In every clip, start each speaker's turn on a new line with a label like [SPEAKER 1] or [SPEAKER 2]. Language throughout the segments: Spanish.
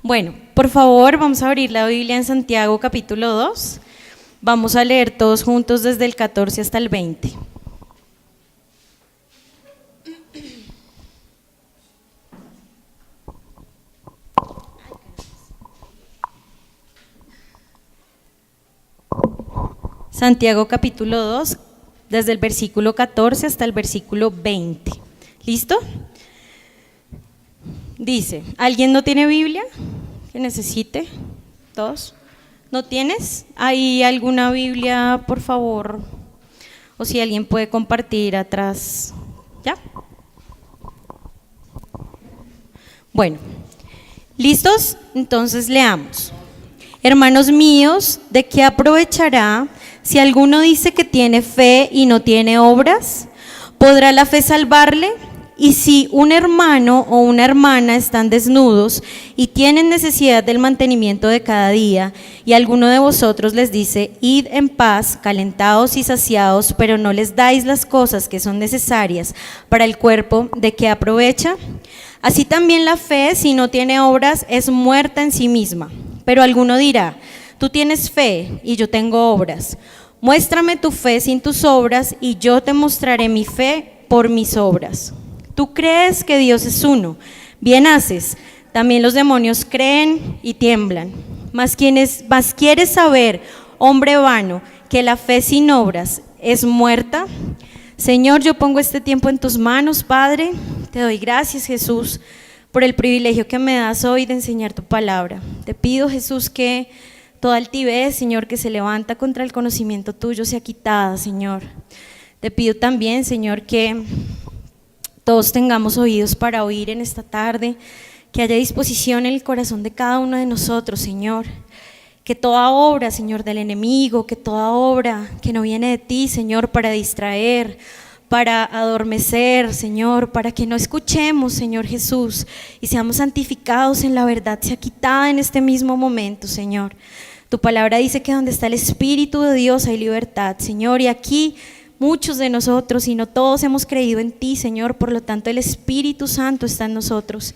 [SPEAKER 1] Bueno, por favor, vamos a abrir la Biblia en Santiago capítulo 2. Vamos a leer todos juntos desde el 14 hasta el 20. Santiago capítulo 2, desde el versículo 14 hasta el versículo 20. ¿Listo? Dice, ¿alguien no tiene Biblia que necesite? ¿Todos? ¿No tienes? ¿Hay alguna Biblia, por favor? O si alguien puede compartir atrás. ¿Ya? Bueno, ¿listos? Entonces leamos. Hermanos míos, ¿de qué aprovechará si alguno dice que tiene fe y no tiene obras? ¿Podrá la fe salvarle? Y si un hermano o una hermana están desnudos y tienen necesidad del mantenimiento de cada día, y alguno de vosotros les dice, id en paz, calentados y saciados, pero no les dais las cosas que son necesarias para el cuerpo, ¿de qué aprovecha? Así también la fe, si no tiene obras, es muerta en sí misma. Pero alguno dirá, tú tienes fe y yo tengo obras. Muéstrame tu fe sin tus obras y yo te mostraré mi fe por mis obras. Tú crees que Dios es uno, bien haces, también los demonios creen y tiemblan. Mas quieres saber, hombre vano, que la fe sin obras es muerta. Señor, yo pongo este tiempo en tus manos, Padre, te doy gracias, Jesús, por el privilegio que me das hoy de enseñar tu palabra. Te pido, Jesús, que toda altivez, Señor, que se levanta contra el conocimiento tuyo sea quitada, Señor. Te pido también, Señor, que todos tengamos oídos para oír en esta tarde, que haya disposición en el corazón de cada uno de nosotros, Señor. Que toda obra, Señor, del enemigo, que toda obra que no viene de ti, Señor, para distraer, para adormecer, Señor, para que no escuchemos, Señor Jesús, y seamos santificados en la verdad, sea quitada en este mismo momento, Señor. Tu palabra dice que donde está el Espíritu de Dios hay libertad, Señor, y aquí muchos de nosotros, y no todos, hemos creído en ti, Señor, por lo tanto el Espíritu Santo está en nosotros.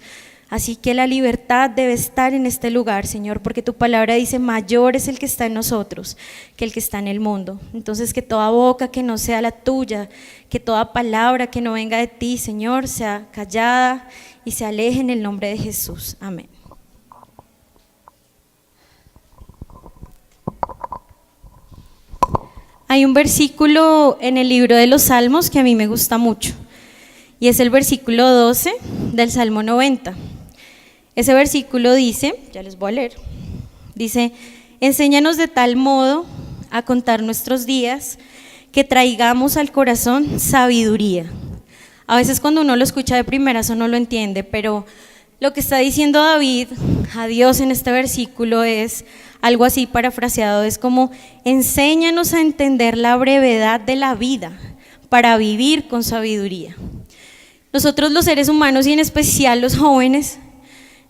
[SPEAKER 1] Así que la libertad debe estar en este lugar, Señor, porque tu palabra dice, mayor es el que está en nosotros que el que está en el mundo. Entonces que toda boca que no sea la tuya, que toda palabra que no venga de ti, Señor, sea callada y se aleje en el nombre de Jesús. Amén. Hay un versículo en el libro de los Salmos que a mí me gusta mucho, y es el versículo 12 del Salmo 90. Ese versículo dice, ya les voy a leer, dice, enséñanos de tal modo a contar nuestros días que traigamos al corazón sabiduría. A veces cuando uno lo escucha de primeras uno no lo entiende, pero lo que está diciendo David a Dios en este versículo es algo así parafraseado, es como enséñanos a entender la brevedad de la vida para vivir con sabiduría. Nosotros los seres humanos y en especial los jóvenes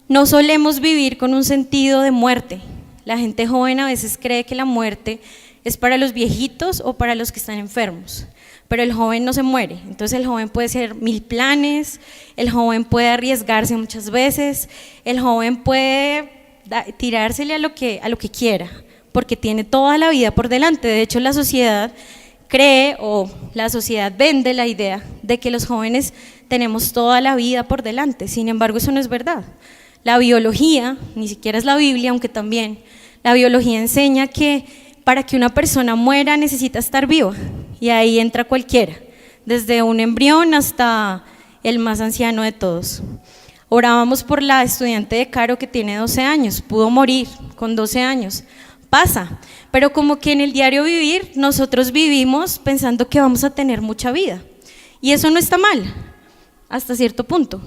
[SPEAKER 1] no solemos vivir con un sentido de muerte. La gente joven a veces cree que la muerte es para los viejitos o para los que están enfermos, pero el joven no se muere. Entonces el joven puede hacer 1000 planes, el joven puede arriesgarse muchas veces, el joven puede tirársele a lo que quiera, porque tiene toda la vida por delante. De hecho, la sociedad cree o la sociedad vende la idea de que los jóvenes tenemos toda la vida por delante. Sin embargo, eso no es verdad. La biología, ni siquiera es la Biblia, aunque también, la biología enseña que para que una persona muera necesita estar viva, y ahí entra cualquiera, desde un embrión hasta el más anciano de todos. Orábamos por la estudiante de Caro que tiene 12 años, pudo morir con 12 años, pasa, pero como que en el diario vivir nosotros vivimos pensando que vamos a tener mucha vida, y eso no está mal, hasta cierto punto.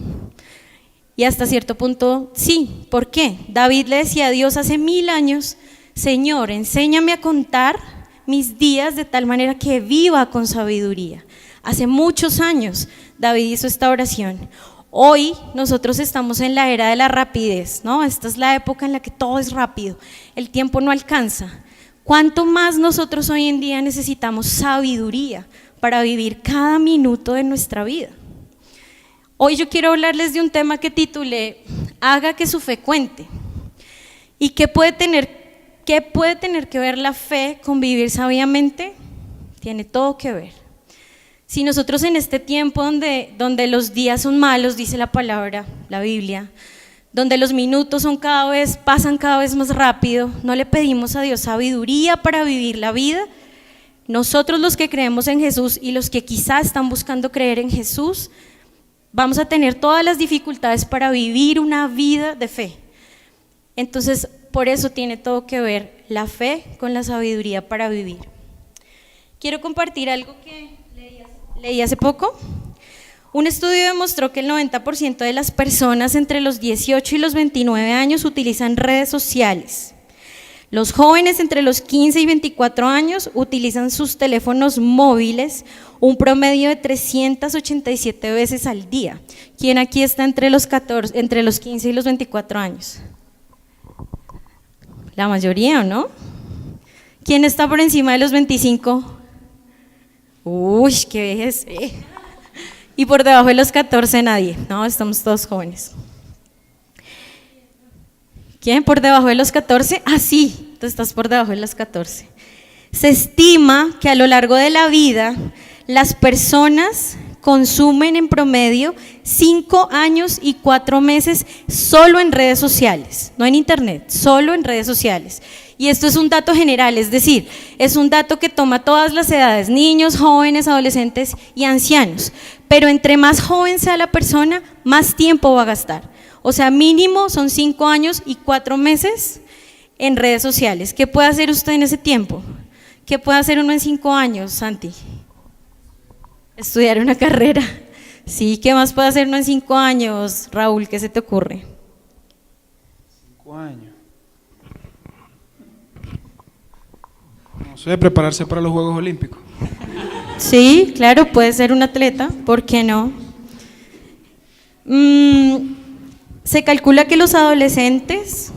[SPEAKER 1] Y hasta cierto punto sí. ¿Por qué? David le decía a Dios hace 1000 años, Señor, enséñame a contar mis días de tal manera que viva con sabiduría. Hace muchos años David hizo esta oración. Hoy nosotros estamos en la era de la rapidez, ¿no? Esta es la época en la que todo es rápido, el tiempo no alcanza. ¿Cuánto más nosotros hoy en día necesitamos sabiduría para vivir cada minuto de nuestra vida? Hoy yo quiero hablarles de un tema que titulé, haga que su fe cuente. ¿Y qué puede tener que ver la fe con vivir sabiamente? Tiene todo que ver. Si nosotros en este tiempo donde los días son malos, dice la palabra, la Biblia, donde los minutos pasan cada vez más rápido, no le pedimos a Dios sabiduría para vivir la vida, nosotros los que creemos en Jesús y los que quizás están buscando creer en Jesús, vamos a tener todas las dificultades para vivir una vida de fe. Entonces, por eso tiene todo que ver la fe con la sabiduría para vivir. Quiero compartir algo que leí hace poco. Un estudio demostró que el 90% de las personas entre los 18 y los 29 años utilizan redes sociales. Los jóvenes entre los 15 y 24 años utilizan sus teléfonos móviles un promedio de 387 veces al día. ¿Quién aquí está entre los 15 y los 24 años? La mayoría, ¿o no? ¿Quién está por encima de los 25? Uy, qué vejez. Y por debajo de los 14 nadie. No, estamos todos jóvenes. ¿Quién por debajo de los 14? Ah, sí, tú estás por debajo de los 14. Se estima que a lo largo de la vida las personas consumen en promedio 5 años y 4 meses solo en redes sociales, no en internet, solo en redes sociales. Y esto es un dato general, es decir, es un dato que toma todas las edades, niños, jóvenes, adolescentes y ancianos. Pero entre más joven sea la persona, más tiempo va a gastar. O sea, mínimo son 5 años y 4 meses en redes sociales. ¿Qué puede hacer usted en ese tiempo? ¿Qué puede hacer uno en 5 años, Santi? Estudiar una carrera. Sí, ¿qué más puede hacer uno en 5 años, Raúl? ¿Qué se te ocurre?
[SPEAKER 2] 5 años. No sé, prepararse para los Juegos Olímpicos.
[SPEAKER 1] Sí, claro, puede ser un atleta, ¿por qué no? Se calcula que los adolescentes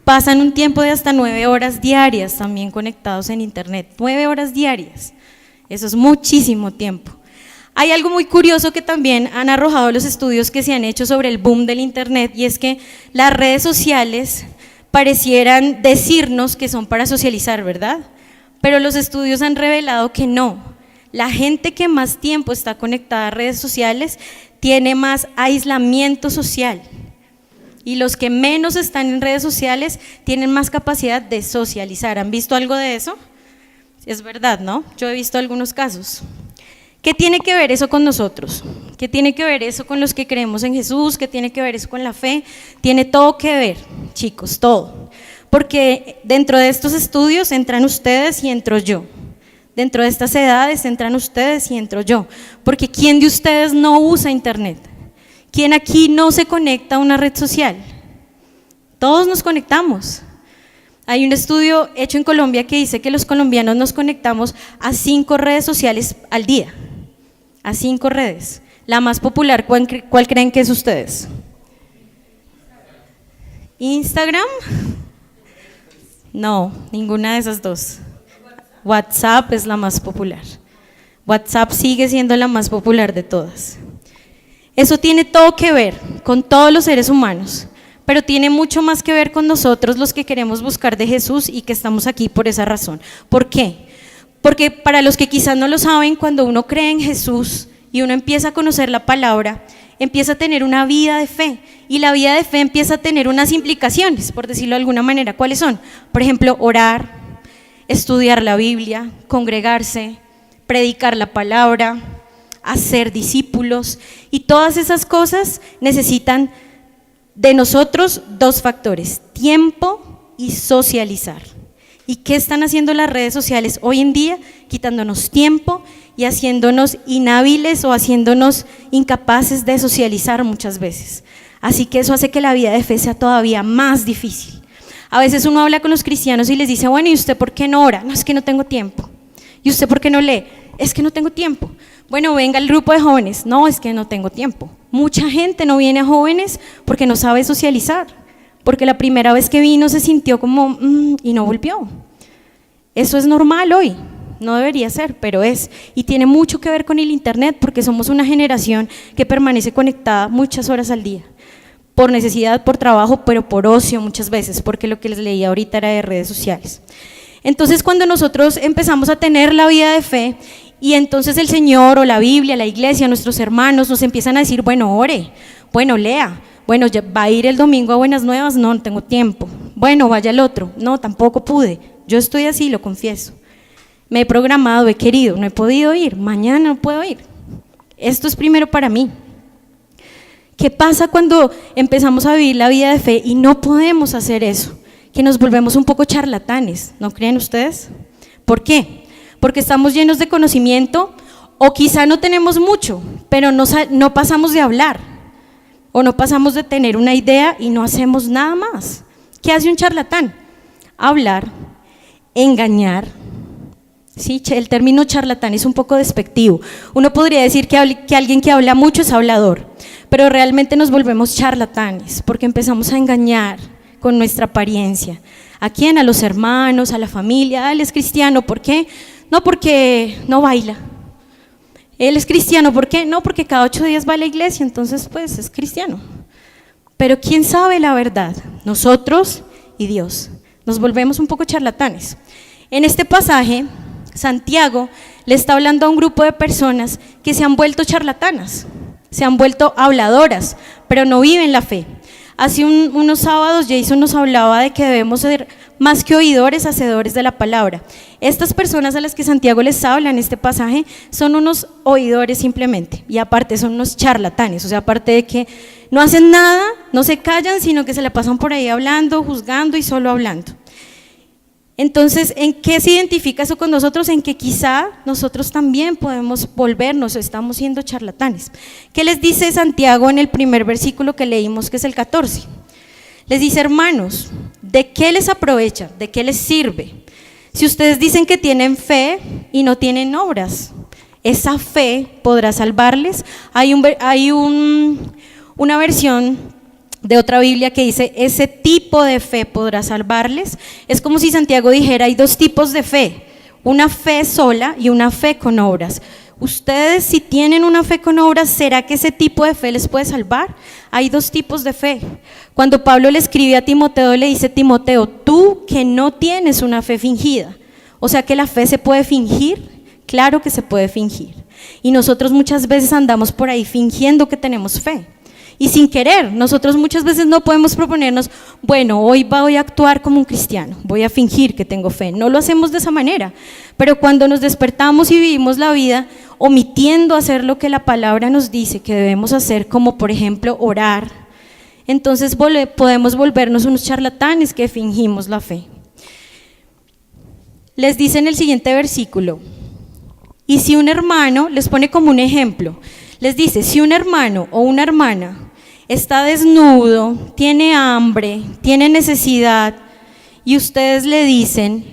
[SPEAKER 1] pasan un tiempo de hasta 9 horas diarias también conectados en internet, 9 horas diarias, eso es muchísimo tiempo. Hay algo muy curioso que también han arrojado los estudios que se han hecho sobre el boom del internet, y es que las redes sociales parecieran decirnos que son para socializar, ¿verdad? Pero los estudios han revelado que no. La gente que más tiempo está conectada a redes sociales tiene más aislamiento social, y los que menos están en redes sociales tienen más capacidad de socializar. ¿Han visto algo de eso? Es verdad, ¿no? Yo he visto algunos casos. ¿Qué tiene que ver eso con nosotros? ¿Qué tiene que ver eso con los que creemos en Jesús? ¿Qué tiene que ver eso con la fe? Tiene todo que ver, chicos, todo. Porque dentro de estos estudios entran ustedes y entro yo. Dentro de estas edades entran ustedes y entro yo. Porque ¿quién de ustedes no usa internet? ¿Quién aquí no se conecta a una red social? Todos nos conectamos. Hay un estudio hecho en Colombia que dice que los colombianos nos conectamos a 5 redes sociales al día. A 5 redes. La más popular, ¿cuál creen que es ustedes? ¿Instagram? No, ninguna de esas dos. WhatsApp es la más popular. WhatsApp sigue siendo la más popular de todas. Eso tiene todo que ver con todos los seres humanos, pero tiene mucho más que ver con nosotros los que queremos buscar de Jesús y que estamos aquí por esa razón. ¿Por qué? Porque para los que quizás no lo saben, cuando uno cree en Jesús y uno empieza a conocer la palabra, empieza a tener una vida de fe, y la vida de fe empieza a tener unas implicaciones, por decirlo de alguna manera. ¿Cuáles son? Por ejemplo, orar, estudiar la Biblia, congregarse, predicar la palabra, hacer discípulos, y todas esas cosas necesitan de nosotros 2 factores: tiempo y socializar. ¿Y qué están haciendo las redes sociales hoy en día? Quitándonos tiempo y haciéndonos inhábiles o haciéndonos incapaces de socializar muchas veces. Así que eso hace que la vida de fe sea todavía más difícil. A veces uno habla con los cristianos y les dice: bueno, ¿y usted por qué no ora? No, es que no tengo tiempo. ¿Y usted por qué no lee? Es que no tengo tiempo. Bueno, venga al grupo de jóvenes. No, es que no tengo tiempo. Mucha gente no viene a jóvenes porque no sabe socializar, porque la primera vez que vino se sintió como y no volvió. Eso es normal hoy, no debería ser, pero es, y tiene mucho que ver con el internet, porque somos una generación que permanece conectada muchas horas al día. por necesidad, por trabajo, pero por ocio muchas veces, porque lo que les leía ahorita era de redes sociales. Entonces, cuando nosotros empezamos a tener la vida de fe, y entonces el Señor o la Biblia, la iglesia, nuestros hermanos nos empiezan a decir, bueno, ore, bueno, lea, bueno, ¿va a ir el domingo a Buenas Nuevas? No tengo tiempo. Bueno, vaya el otro. No, tampoco pude. Yo estoy así, lo confieso. Me he programado, he querido, no he podido ir, mañana no puedo ir. Esto es primero para mí. ¿Qué pasa cuando empezamos a vivir la vida de fe y no podemos hacer eso? Que nos volvemos un poco charlatanes, ¿no creen ustedes? ¿Por qué? Porque estamos llenos de conocimiento o quizá no tenemos mucho, pero no pasamos de hablar o no pasamos de tener una idea y no hacemos nada más. ¿Qué hace un charlatán? Hablar, engañar. Sí, el término charlatán es un poco despectivo. Uno podría decir que alguien que habla mucho es hablador, pero realmente nos volvemos charlatanes porque empezamos a engañar con nuestra apariencia. ¿A quién? A los hermanos, a la familia. Él es cristiano, ¿por qué? No, porque no baila. Él es cristiano, ¿por qué? No, porque cada 8 días va a la iglesia, entonces pues es cristiano. Pero ¿quién sabe la verdad? Nosotros y Dios. Nos volvemos un poco charlatanes. En este pasaje, Santiago le está hablando a un grupo de personas que se han vuelto charlatanas, se han vuelto habladoras, pero no viven la fe. Hace unos sábados Jason nos hablaba de que debemos ser más que oidores, hacedores de la palabra. Estas personas a las que Santiago les habla en este pasaje son unos oidores simplemente, y aparte son unos charlatanes, o sea, aparte de que no hacen nada, no se callan, sino que se la pasan por ahí hablando, juzgando y solo hablando. Entonces, ¿en qué se identifica eso con nosotros? En que quizá nosotros también podemos volvernos, estamos siendo charlatanes. ¿Qué les dice Santiago en el primer versículo que leímos, que es el 14? Les dice, hermanos, ¿de qué les aprovecha? ¿De qué les sirve? Si ustedes dicen que tienen fe y no tienen obras, ¿esa fe podrá salvarles? Hay una versión de otra Biblia que dice, ese tipo de fe podrá salvarles. Es como si Santiago dijera, hay 2 tipos de fe, una fe sola y una fe con obras. Ustedes, si tienen una fe con obras, ¿será que ese tipo de fe les puede salvar? Hay 2 tipos de fe. Cuando Pablo le escribe a Timoteo, le dice, Timoteo, tú que no tienes una fe fingida, o sea que la fe se puede fingir. Claro que se puede fingir, y nosotros muchas veces andamos por ahí fingiendo que tenemos fe. Y sin querer, nosotros muchas veces no podemos proponernos, bueno, hoy voy a actuar como un cristiano, voy a fingir que tengo fe. No lo hacemos de esa manera, pero cuando nos despertamos y vivimos la vida omitiendo hacer lo que la palabra nos dice que debemos hacer, como por ejemplo orar, entonces podemos volvernos unos charlatanes que fingimos la fe. Les dice en el siguiente versículo, y si un hermano, les pone como un ejemplo, les dice, si un hermano o una hermana está desnudo, tiene hambre, tiene necesidad, y ustedes le dicen,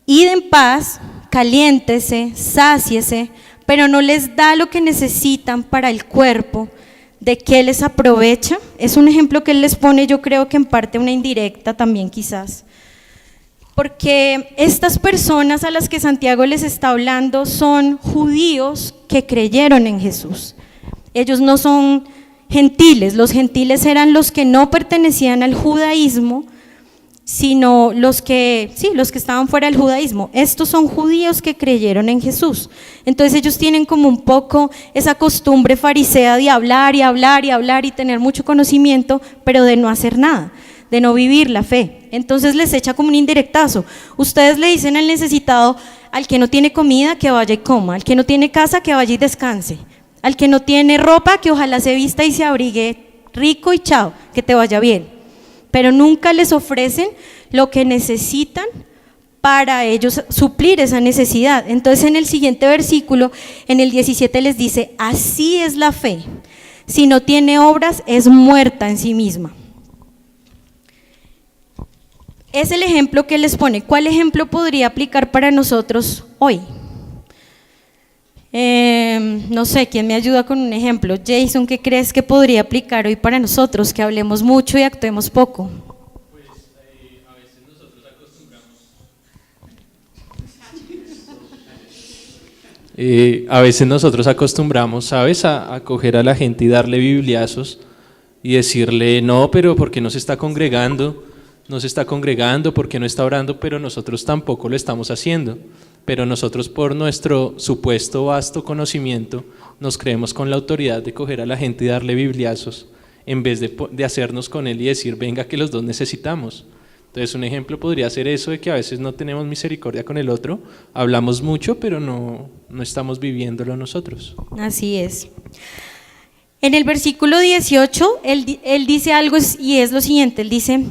[SPEAKER 1] id en paz, caliéntese, sáciese, pero no les da lo que necesitan para el cuerpo, ¿de qué les aprovecha? Es un ejemplo que él les pone, yo creo que en parte una indirecta también quizás, porque estas personas a las que Santiago les está hablando son judíos que creyeron en Jesús. Ellos no son gentiles, los gentiles eran los que no pertenecían al judaísmo, sino los que estaban fuera del judaísmo. Estos son judíos que creyeron en Jesús. Entonces ellos tienen como un poco esa costumbre farisea de hablar y hablar y hablar y tener mucho conocimiento, pero de no hacer nada, de no vivir la fe. Entonces les echa como un indirectazo. Ustedes le dicen al necesitado, al que no tiene comida, que vaya y coma, al que no tiene casa, que vaya y descanse, al que no tiene ropa, que ojalá se vista y se abrigue rico y chao, que te vaya bien. Pero nunca les ofrecen lo que necesitan para ellos suplir esa necesidad. Entonces en el siguiente versículo, en el 17 les dice, así es la fe, si no tiene obras es muerta en sí misma. Es el ejemplo que les pone. ¿Cuál ejemplo podría aplicar para nosotros hoy? No sé, ¿quién me ayuda con un ejemplo? Jason, ¿qué crees que podría aplicar hoy para nosotros, que hablemos mucho y actuemos poco?
[SPEAKER 3] Pues a veces nosotros acostumbramos, ¿sabes? A coger a la gente y darle bibliazos y decirle, no, pero ¿por qué no se está congregando? No se está congregando, ¿por qué no está orando? Pero nosotros tampoco lo estamos haciendo. Pero nosotros, por nuestro supuesto vasto conocimiento, nos creemos con la autoridad de coger a la gente y darle bibliazos, en vez de hacernos con él y decir, venga, que los dos necesitamos. Entonces un ejemplo podría ser eso, de que a veces no tenemos misericordia con el otro, hablamos mucho, pero no estamos viviéndolo nosotros.
[SPEAKER 1] Así es. En el versículo 18, él dice algo y es lo siguiente, él dice,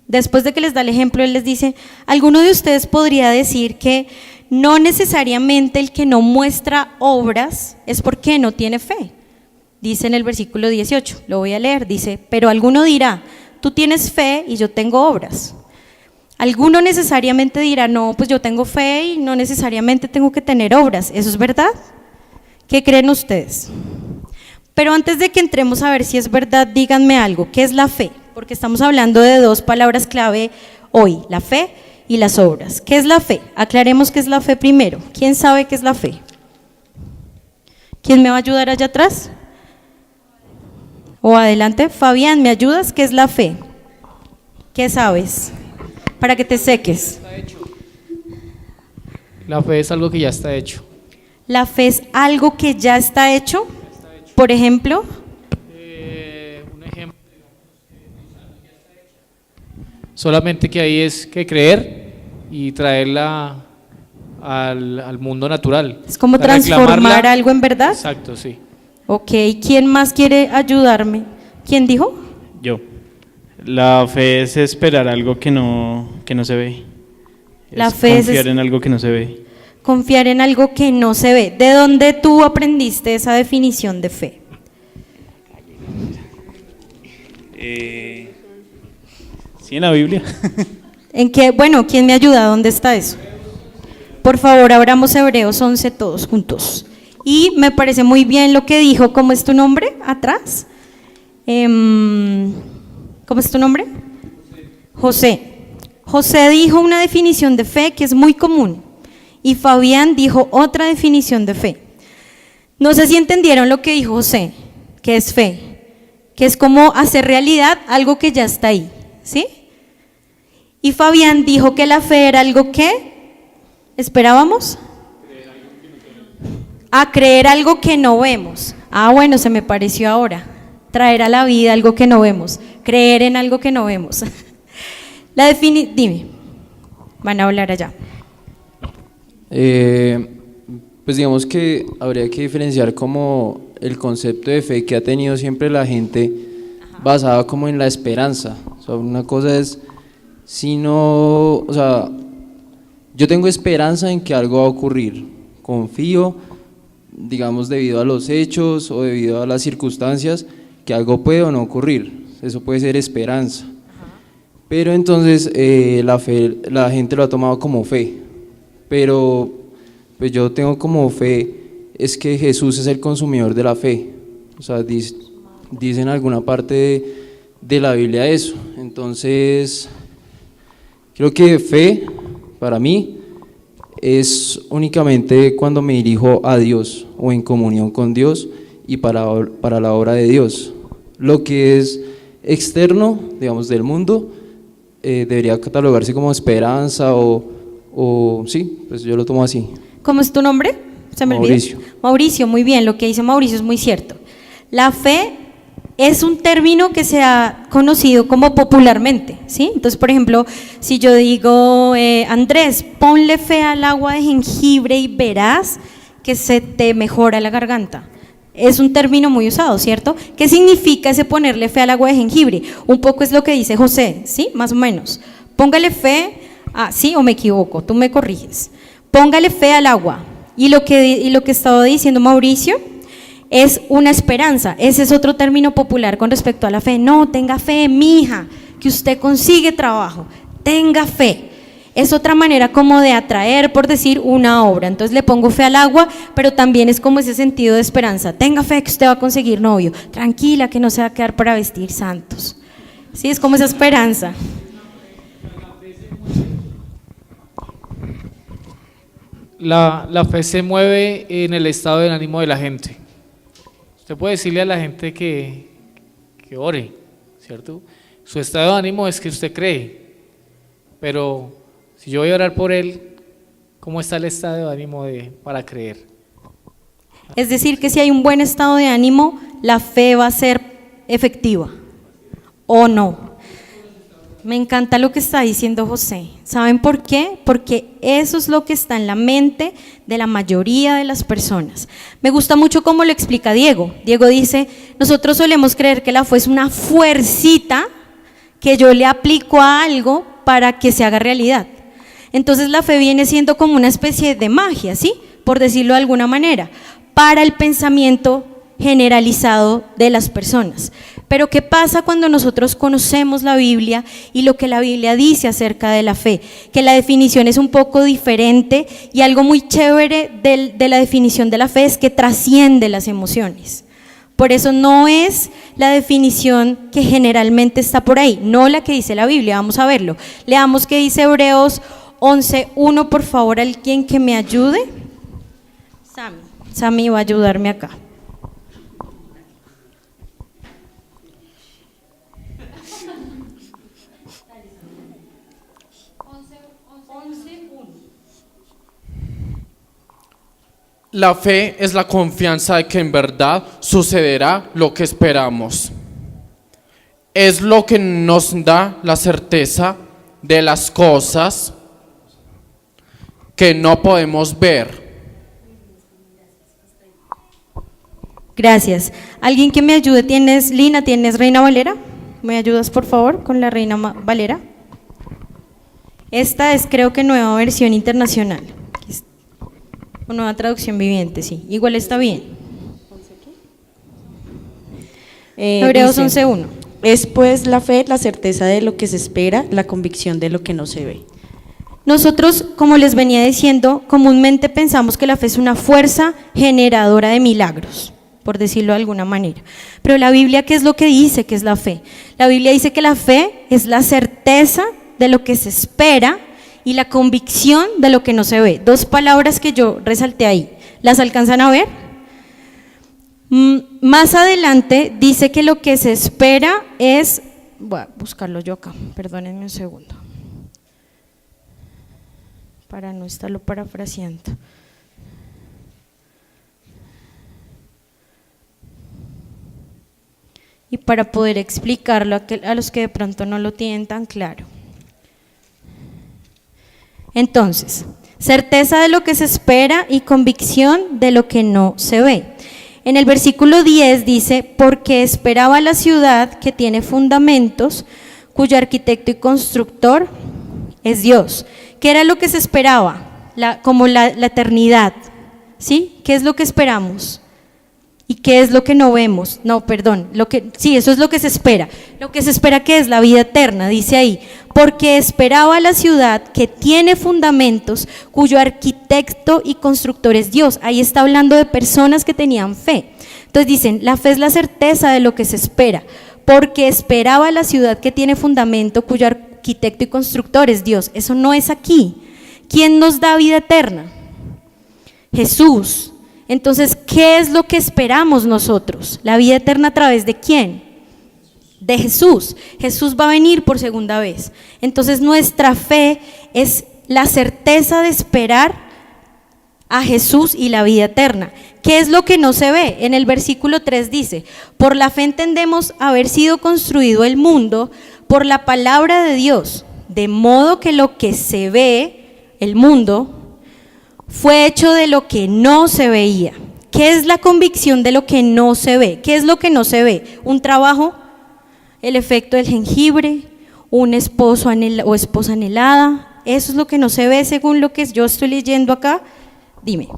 [SPEAKER 1] después de que les da el ejemplo, él les dice, ¿alguno de ustedes podría decir que no necesariamente el que no muestra obras es porque no tiene fe? Dice en el versículo 18, lo voy a leer, dice, pero alguno dirá, tú tienes fe y yo tengo obras. Alguno necesariamente dirá, no, pues yo tengo fe y no necesariamente tengo que tener obras. ¿Eso es verdad? ¿Qué creen ustedes? Pero antes de que entremos a ver si es verdad, díganme algo, ¿qué es la fe? Porque estamos hablando de dos palabras clave hoy, la fe y las obras. ¿Qué es la fe? Aclaremos qué es la fe primero. ¿Quién sabe qué es la fe? ¿Quién me va a ayudar allá atrás? O adelante, Fabián, ¿me ayudas? ¿Qué es la fe? ¿Qué sabes? Para que te seques.
[SPEAKER 4] La fe es algo que ya está hecho.
[SPEAKER 1] ¿La fe es algo que ya está hecho? Por ejemplo,
[SPEAKER 4] Un ejemplo. Solamente que ahí es que creer y traerla al mundo natural.
[SPEAKER 1] es como
[SPEAKER 4] Para
[SPEAKER 1] transformar
[SPEAKER 4] reclamarla.
[SPEAKER 1] algo en verdad.
[SPEAKER 4] Exacto, sí.
[SPEAKER 1] Ok, ¿quién más quiere ayudarme? ¿Quién dijo?
[SPEAKER 5] Yo. La fe es esperar algo que no se ve.
[SPEAKER 1] La fe es
[SPEAKER 5] confiar en algo que no se ve.
[SPEAKER 1] Confiar en algo que no se ve. ¿De dónde tú aprendiste esa definición de fe?
[SPEAKER 5] Sí, en la Biblia.
[SPEAKER 1] ¿En qué? Bueno, ¿quién me ayuda? ¿Dónde está eso? Por favor, abramos Hebreos 11 todos juntos. Y me parece muy bien lo que dijo. ¿Cómo es tu nombre? Atrás. ¿Cómo es tu nombre? José. José dijo una definición de fe que es muy común. Y Fabián dijo otra definición de fe. No sé si entendieron lo que dijo José, que es fe, que es como hacer realidad algo que ya está ahí, ¿sí? Y Fabián dijo que la fe era algo que esperábamos. A creer algo que no vemos. Ah, bueno, se me pareció ahora. Traer a la vida algo que no vemos. Creer en algo que no vemos. Dime, van a hablar allá.
[SPEAKER 6] Pues digamos que habría que diferenciar como el concepto de fe que ha tenido siempre la gente basada como en la esperanza. O sea, una cosa es, si no, o sea, yo tengo esperanza en que algo va a ocurrir, confío, digamos debido a los hechos o debido a las circunstancias, que algo puede o no ocurrir, eso puede ser esperanza. Pero entonces la fe, la gente lo ha tomado como fe, pero pues yo tengo como fe es que Jesús es el consumidor de la fe, o sea, dice en alguna parte de la Biblia eso. Entonces creo que fe para mí es únicamente cuando me dirijo a Dios o en comunión con Dios y para la obra de Dios. Lo que es externo, digamos, del mundo, debería catalogarse como esperanza o sí, pues yo lo tomo así.
[SPEAKER 1] ¿Cómo es tu nombre? ¿Se me olvidó?
[SPEAKER 6] Mauricio.
[SPEAKER 1] Mauricio, muy bien, lo que dice Mauricio es muy cierto. La fe es un término que se ha conocido como popularmente, ¿sí? Entonces, por ejemplo, si yo digo, Andrés, ponle fe al agua de jengibre y verás que se te mejora la garganta. Es un término muy usado, ¿cierto? ¿Qué significa ese ponerle fe al agua de jengibre? Un poco es lo que dice José, ¿sí? Más o menos. Póngale fe, sí, o me equivoco, tú me corriges. Póngale fe al agua. Y lo que estaba diciendo Mauricio es una esperanza. Ese es otro término popular con respecto a la fe. No, tenga fe, mija, que usted consigue trabajo. Tenga fe. Es otra manera como de atraer, por decir, una obra. Entonces le pongo fe al agua, pero también es como ese sentido de esperanza. Tenga fe que usted va a conseguir novio. Tranquila que no se va a quedar para vestir santos. Sí, es como esa esperanza.
[SPEAKER 4] La fe se mueve en el estado del ánimo de la gente. Usted puede decirle a la gente que que ore, ¿cierto? Su estado de ánimo es que usted cree, pero si yo voy a orar por él, ¿cómo está el estado de ánimo para creer?
[SPEAKER 1] Es decir, que si hay un buen estado de ánimo, la fe va a ser efectiva, ¿o no? Me encanta lo que está diciendo José. ¿Saben por qué? Porque eso es lo que está en la mente de la mayoría de las personas. Me gusta mucho cómo lo explica Diego. Diego dice, nosotros solemos creer que la fe es una fuercita que yo le aplico a algo para que se haga realidad. Entonces la fe viene siendo como una especie de magia, ¿sí? Por decirlo de alguna manera, para el pensamiento generalizado de las personas. Pero ¿qué pasa cuando nosotros conocemos la Biblia y lo que la Biblia dice acerca de la fe? Que la definición es un poco diferente, y algo muy chévere de la definición de la fe es que trasciende las emociones. Por eso no es la definición que generalmente está por ahí, no la que dice la Biblia. Vamos a verlo. Leamos qué dice Hebreos 11:1, por favor, alguien que me ayude. Sammy va a ayudarme acá.
[SPEAKER 7] La fe es la confianza de que en verdad sucederá lo que esperamos. Es lo que nos da la certeza de las cosas que no podemos ver.
[SPEAKER 1] Gracias. ¿Alguien que me ayude? ¿Tienes, Lina, tienes Reina Valera? ¿Me ayudas, por favor, con la Reina Valera? Esta es, creo que, nueva versión internacional. O nueva traducción viviente, sí. Igual está bien. Hebreos 11:1.
[SPEAKER 8] Es pues la fe, la certeza de lo que se espera, la convicción de lo que no se ve.
[SPEAKER 1] Nosotros, como les venía diciendo, comúnmente pensamos que la fe es una fuerza generadora de milagros, por decirlo de alguna manera. Pero la Biblia, ¿qué es lo que dice que es la fe? La Biblia dice que la fe es la certeza de lo que se espera y la convicción de lo que no se ve. Dos palabras que yo resalté ahí. ¿Las alcanzan a ver? Más adelante dice que lo que se espera es, voy a buscarlo yo acá, perdónenme un segundo, para no estarlo parafraseando. Y para poder explicarlo a los que de pronto no lo tienen tan claro. Entonces, certeza de lo que se espera y convicción de lo que no se ve. En el versículo 10 dice, porque esperaba la ciudad que tiene fundamentos, cuyo arquitecto y constructor es Dios. ¿Qué era lo que se esperaba? Como la eternidad, ¿sí? ¿Qué es lo que esperamos? ¿Y qué es lo que no vemos? No, perdón, sí, eso es lo que se espera. Lo que se espera, ¿qué es? La vida eterna, dice ahí. Porque esperaba la ciudad que tiene fundamentos, cuyo arquitecto y constructor es Dios. Ahí está hablando de personas que tenían fe. Entonces dicen, la fe es la certeza de lo que se espera. Porque esperaba la ciudad que tiene fundamento, cuyo arquitecto y constructor es Dios. Eso no es aquí. ¿Quién nos da vida eterna? Jesús. Entonces, ¿qué es lo que esperamos nosotros? ¿La vida eterna a través de quién? De Jesús. Jesús va a venir por segunda vez. Entonces, nuestra fe es la certeza de esperar a Jesús y la vida eterna. ¿Qué es lo que no se ve? En el versículo 3 dice, por la fe entendemos haber sido construido el mundo por la palabra de Dios, de modo que lo que se ve, el mundo, fue hecho de lo que no se veía. ¿Qué es la convicción de lo que no se ve? ¿Qué es lo que no se ve? Un trabajo, el efecto del jengibre, un esposo o esposa anhelada. Eso es lo que no se ve según lo que yo estoy leyendo acá. Dime.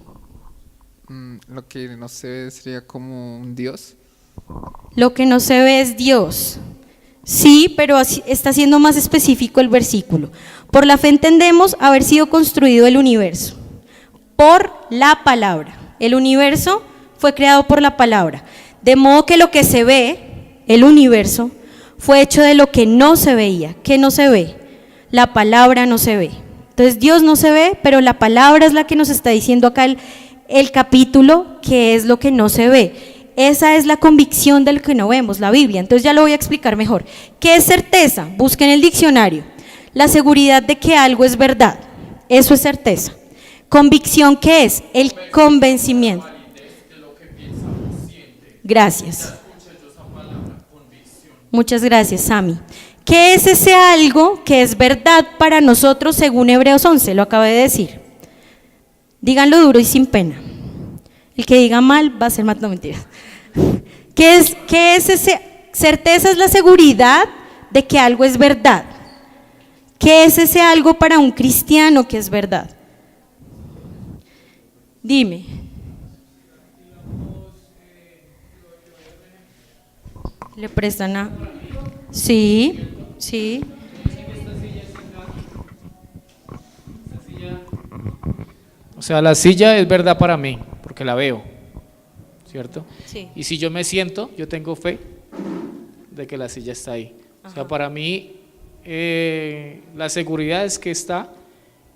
[SPEAKER 9] Lo que no se ve sería como un Dios.
[SPEAKER 1] Lo que no se ve es Dios. Sí, pero está siendo más específico el versículo. Por la fe entendemos haber sido construido el universo. Por la palabra. El universo fue creado por la palabra. De modo que lo que se ve, el universo, fue hecho de lo que no se veía. ¿Qué no se ve? La palabra no se ve. Entonces Dios no se ve, pero la palabra es la que nos está diciendo acá el capítulo, que es lo que no se ve. Esa es la convicción de lo que no vemos, la Biblia. Entonces ya lo voy a explicar mejor. ¿Qué es certeza? Busquen el diccionario. La seguridad de que algo es verdad. Eso es certeza. Convicción, ¿qué es? El convencimiento. Gracias. Muchas gracias, Sami. ¿Qué es ese algo que es verdad para nosotros según Hebreos 11? Lo acabé de decir. Díganlo duro y sin pena. El que diga mal va a ser más, no mentiras. ¿Qué es ese? Certeza es la seguridad de que algo es verdad. ¿Qué es ese algo para un cristiano que es verdad? Dime. ¿Le prestan a? Sí, sí.
[SPEAKER 4] O sea, la silla es verdad para mí, porque la veo, ¿cierto?
[SPEAKER 1] Sí.
[SPEAKER 4] Y si yo me siento, yo tengo fe de que la silla está ahí. O sea, para mí la seguridad es que está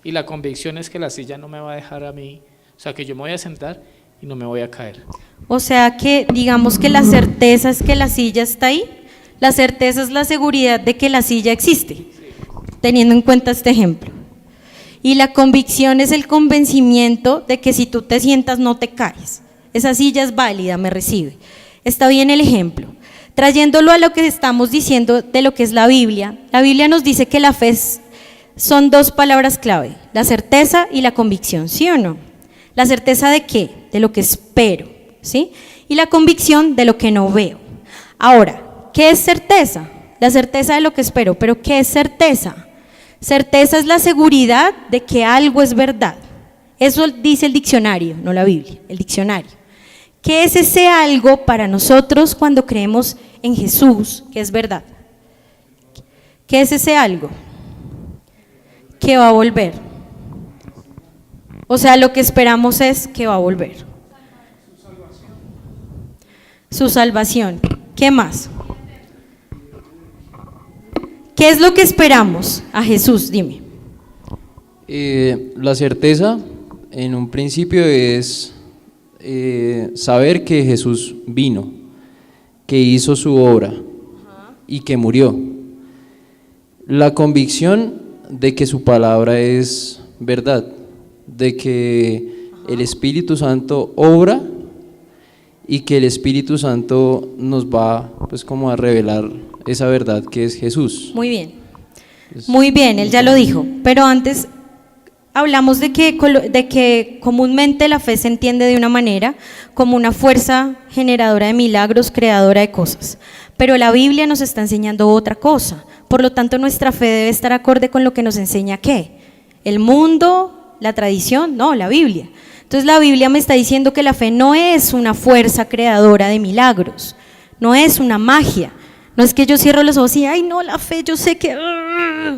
[SPEAKER 4] y la convicción es que la silla no me va a dejar a mí, o sea, que yo me voy a sentar y no me voy a caer.
[SPEAKER 1] O sea que digamos que la certeza es que la silla está ahí, la certeza es la seguridad de que la silla existe, teniendo en cuenta este ejemplo. Y la convicción es el convencimiento de que si tú te sientas no te caes. Esa silla es válida, me recibe. Está bien el ejemplo. Trayéndolo a lo que estamos diciendo de lo que es la Biblia nos dice que la fe son dos palabras clave, la certeza y la convicción, ¿sí o no? La certeza de qué? De lo que espero, ¿sí? Y la convicción de lo que no veo. Ahora, ¿qué es certeza? La certeza de lo que espero, pero ¿qué es certeza? Certeza es la seguridad de que algo es verdad. Eso dice el diccionario, no la Biblia, el diccionario. ¿Qué es ese algo para nosotros cuando creemos en Jesús, que es verdad? ¿Qué es ese algo? Que va a volver. O sea, lo que esperamos es que va a volver. Su salvación. ¿Qué más? ¿Qué es lo que esperamos a Jesús? Dime.
[SPEAKER 6] La certeza en un principio es saber que Jesús vino, que hizo su obra y que murió. La convicción de que su palabra es verdad, de que el Espíritu Santo obra y que el Espíritu Santo nos va pues como a revelar esa verdad que es Jesús.
[SPEAKER 1] Muy bien, él ya lo dijo, pero antes hablamos de que comúnmente la fe se entiende de una manera, como una fuerza generadora de milagros, creadora de cosas, pero la Biblia nos está enseñando otra cosa, por lo tanto nuestra fe debe estar acorde con lo que nos enseña ¿qué? ¿El mundo? ¿La tradición? No, la Biblia. Entonces la Biblia me está diciendo que la fe no es una fuerza creadora de milagros, no es una magia. No es que yo cierro los ojos y, ay no, la fe, yo sé que…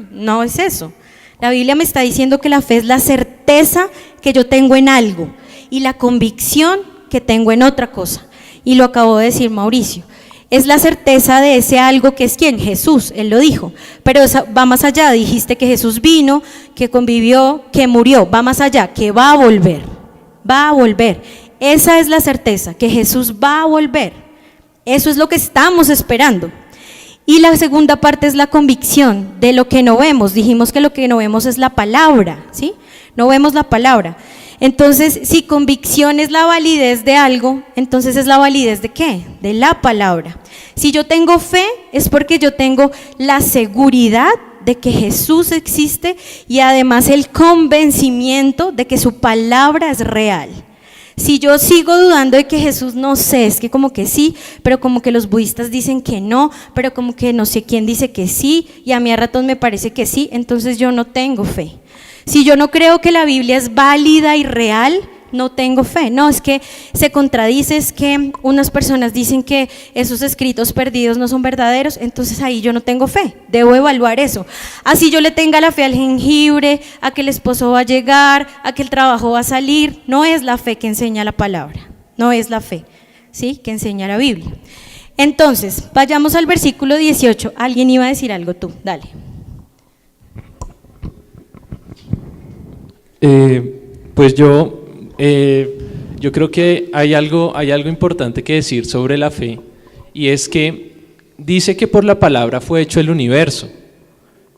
[SPEAKER 1] No es eso. La Biblia me está diciendo que la fe es la certeza que yo tengo en algo y la convicción que tengo en otra cosa. Y lo acabó de decir Mauricio. Es la certeza de ese algo que es ¿quién? Jesús, él lo dijo. Pero va más allá, dijiste que Jesús vino, que convivió, que murió. Va más allá, que va a volver. Va a volver. Esa es la certeza, que Jesús va a volver. Eso es lo que estamos esperando. Y la segunda parte es la convicción de lo que no vemos. Dijimos que lo que no vemos es la palabra, ¿sí? No vemos la palabra. Entonces, si convicción es la validez de algo, entonces es la validez de ¿qué? De la palabra. Si yo tengo fe, es porque yo tengo la seguridad de que Jesús existe y además el convencimiento de que su palabra es real. Si yo sigo dudando de que Jesús, no sé, es que como que sí, pero como que los budistas dicen que no, pero como que no sé quién dice que sí, y a mí a ratos me parece que sí, entonces yo no tengo fe. Si yo no creo que la Biblia es válida y real, no tengo fe. No, es que se contradice, es que unas personas dicen que esos escritos perdidos no son verdaderos, entonces ahí yo no tengo fe, debo evaluar eso. Así yo le tenga la fe al jengibre, a que el esposo va a llegar, a que el trabajo va a salir, no es la fe que enseña la palabra, no es la fe, ¿sí? Que enseña la Biblia. Entonces, vayamos al versículo 18, alguien iba a decir algo tú, dale.
[SPEAKER 3] Pues yo Yo creo que hay algo importante que decir sobre la fe, y es que dice que por la palabra fue hecho el universo.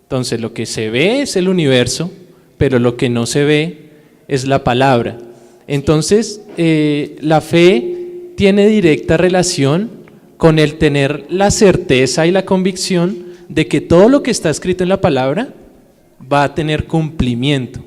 [SPEAKER 3] Entonces lo que se ve es el universo, pero lo que no se ve es la palabra. Entonces la fe tiene directa relación con el tener la certeza y la convicción de que todo lo que está escrito en la palabra va a tener cumplimiento.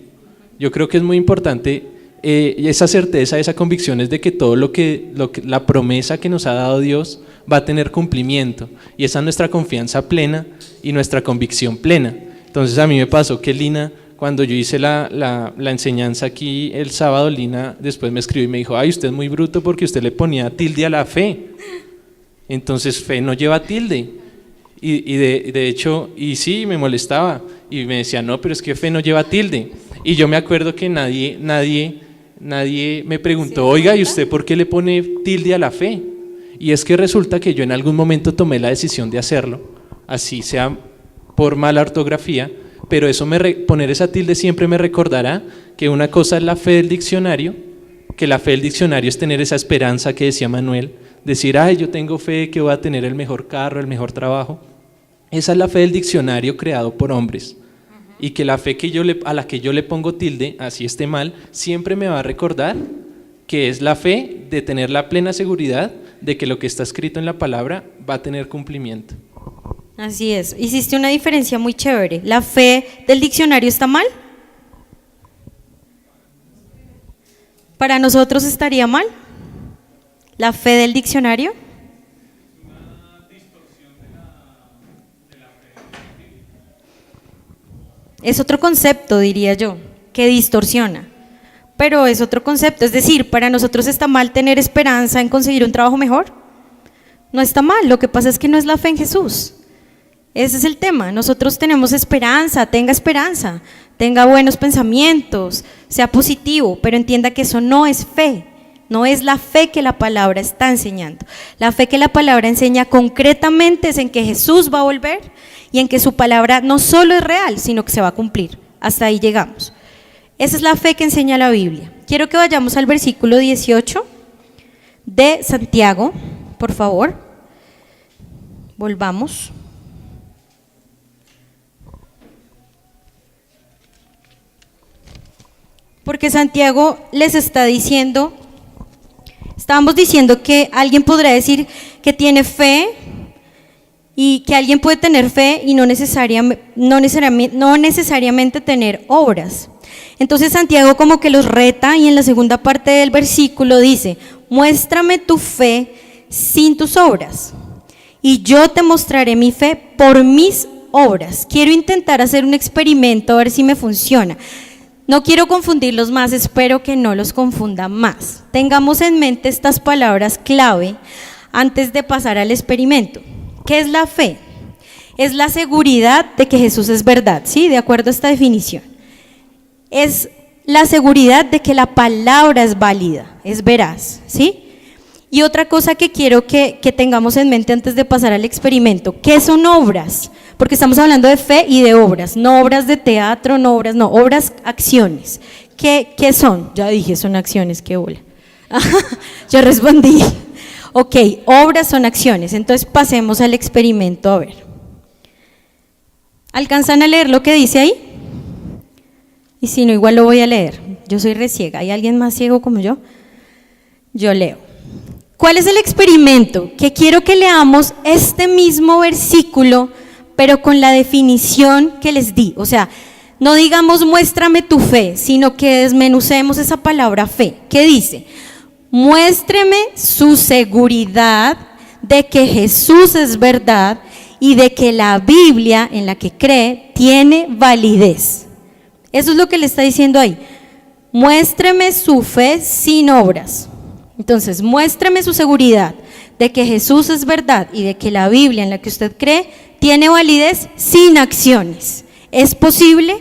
[SPEAKER 3] Yo creo que es muy importante esa certeza, esa convicción es de que todo lo que la promesa que nos ha dado Dios va a tener cumplimiento, y esa es nuestra confianza plena y nuestra convicción plena. Entonces a mí me pasó que Lina, cuando yo hice la enseñanza aquí el sábado, Lina después me escribió y me dijo: ay, usted es muy bruto porque usted le ponía tilde a la fe. Entonces fe no lleva tilde. Y de hecho, y sí, me molestaba y me decía: no, pero es que fe no lleva tilde. Y yo me acuerdo que nadie me preguntó: oiga, ¿y usted por qué le pone tilde a la fe? Y es que resulta que yo en algún momento tomé la decisión de hacerlo, así sea por mala ortografía, pero poner esa tilde siempre me recordará que una cosa es la fe del diccionario, que la fe del diccionario es tener esa esperanza que decía Manuel, decir: ay, yo tengo fe que voy a tener el mejor carro, el mejor trabajo. Esa es la fe del diccionario creado por hombres. Y que la fe a la que yo le pongo tilde, así esté mal, siempre me va a recordar que es la fe de tener la plena seguridad de que lo que está escrito en la palabra va a tener cumplimiento.
[SPEAKER 1] Así es, hiciste una diferencia muy chévere. ¿La fe del diccionario está mal? ¿Para nosotros estaría mal? ¿La fe del diccionario? Es otro concepto, diría yo, que distorsiona, pero es otro concepto. Es decir, ¿para nosotros está mal tener esperanza en conseguir un trabajo mejor? No está mal, lo que pasa es que no es la fe en Jesús. Ese es el tema. Nosotros tenemos esperanza, tenga buenos pensamientos, sea positivo, pero entienda que eso no es fe, no es la fe que la palabra está enseñando. La fe que la palabra enseña concretamente es en que Jesús va a volver y en que su palabra no solo es real, sino que se va a cumplir. Hasta ahí llegamos. Esa es la fe que enseña la Biblia. Quiero que vayamos al versículo 18 de Santiago, por favor. Volvamos. Porque Santiago les está diciendo, estábamos diciendo que alguien podrá decir que tiene fe y que alguien puede tener fe y no necesariamente tener obras. Entonces Santiago como que los reta y en la segunda parte del versículo dice: muéstrame tu fe sin tus obras y yo te mostraré mi fe por mis obras. Quiero intentar hacer un experimento a ver si me funciona. No quiero confundirlos más, espero que no los confunda más. Tengamos en mente estas palabras clave antes de pasar al experimento. ¿Qué es la fe? Es la seguridad de que Jesús es verdad, ¿sí? De acuerdo a esta definición. Es la seguridad de que la palabra es válida, es veraz, ¿sí? Y otra cosa que quiero que tengamos en mente antes de pasar al experimento: ¿qué son obras? Porque estamos hablando de fe y de obras, no obras de teatro, obras, acciones. ¿Qué son? Ya dije, son acciones, qué bola. Yo respondí. Ok, obras son acciones, entonces pasemos al experimento a ver. ¿Alcanzan a leer lo que dice ahí? Y si no, igual lo voy a leer. Yo soy re ciega. ¿Hay alguien más ciego como yo? Yo leo. ¿Cuál es el experimento? Que quiero que leamos este mismo versículo, pero con la definición que les di. O sea, no digamos muéstrame tu fe, sino que desmenucemos esa palabra fe. ¿Qué dice? Muéstreme su seguridad de que Jesús es verdad y de que la Biblia en la que cree tiene validez. Eso es lo que le está diciendo ahí. Muéstreme su fe sin obras. Entonces, muéstreme su seguridad de que Jesús es verdad y de que la Biblia en la que usted cree tiene validez sin acciones. ¿Es posible?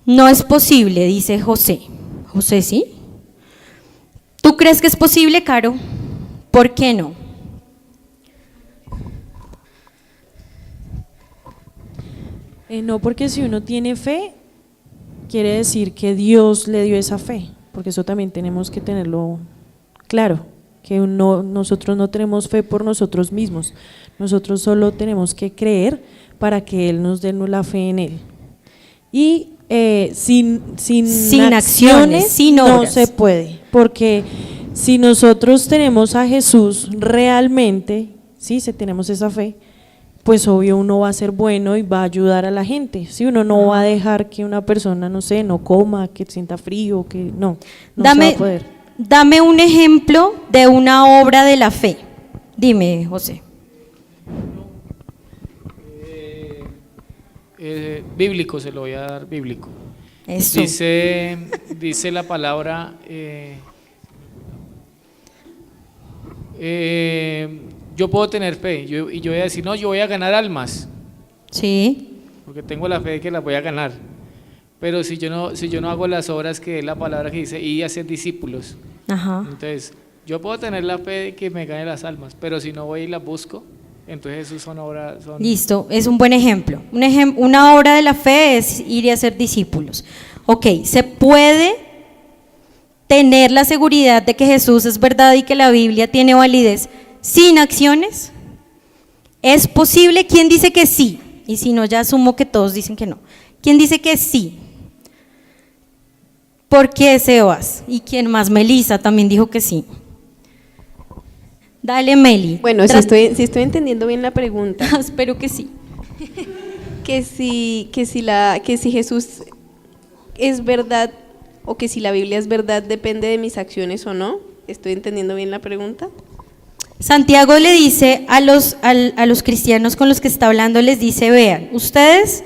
[SPEAKER 1] No es posible, dice José. José, ¿sí? ¿Tú crees que es posible, Caro? ¿Por qué no?
[SPEAKER 10] No, porque si uno tiene fe,
[SPEAKER 8] quiere decir que Dios le dio esa fe, porque eso también tenemos que tenerlo claro, que nosotros no tenemos fe por nosotros mismos, nosotros solo tenemos que creer para que Él nos dé la fe en Él. Y sin acciones,
[SPEAKER 1] sin
[SPEAKER 8] no
[SPEAKER 1] obras.
[SPEAKER 8] se puede, porque si nosotros tenemos a Jesús realmente, si tenemos esa fe, pues obvio uno va a ser bueno y va a ayudar a la gente. Si uno no va a dejar que una persona, no sé, no coma, que sienta frío, que no se va a poder.
[SPEAKER 1] Dame un ejemplo de una obra de la fe. Dime, José.
[SPEAKER 4] Bíblico, se lo voy a dar bíblico.
[SPEAKER 1] Eso.
[SPEAKER 4] Dice la palabra, yo puedo tener fe, y yo voy a decir, no, yo voy a ganar almas,
[SPEAKER 1] Sí.
[SPEAKER 4] porque tengo la fe de que las voy a ganar. Pero si yo no hago las obras que es la palabra que dice, y hacer discípulos,
[SPEAKER 1] Ajá.
[SPEAKER 4] entonces yo puedo tener la fe de que me gane las almas, pero si no voy y las busco, entonces eso son obras.
[SPEAKER 1] Listo, es un buen ejemplo. Una obra de la fe es ir y hacer discípulos. Ok, ¿se puede tener la seguridad de que Jesús es verdad y que la Biblia tiene validez sin acciones? ¿Es posible? ¿Quién dice que sí? Y si no, ya asumo que todos dicen que no. ¿Quién dice que sí? ¿Por qué, Sebas? ¿Y quién más? Melissa también dijo que sí. Dale, Meli.
[SPEAKER 10] Bueno, si estoy entendiendo bien la pregunta,
[SPEAKER 1] Espero que sí.
[SPEAKER 10] que si Jesús es verdad o que si la Biblia es verdad depende de mis acciones o no. ¿Estoy entendiendo bien la pregunta?
[SPEAKER 1] Santiago le dice a los cristianos con los que está hablando, les dice, vean, ustedes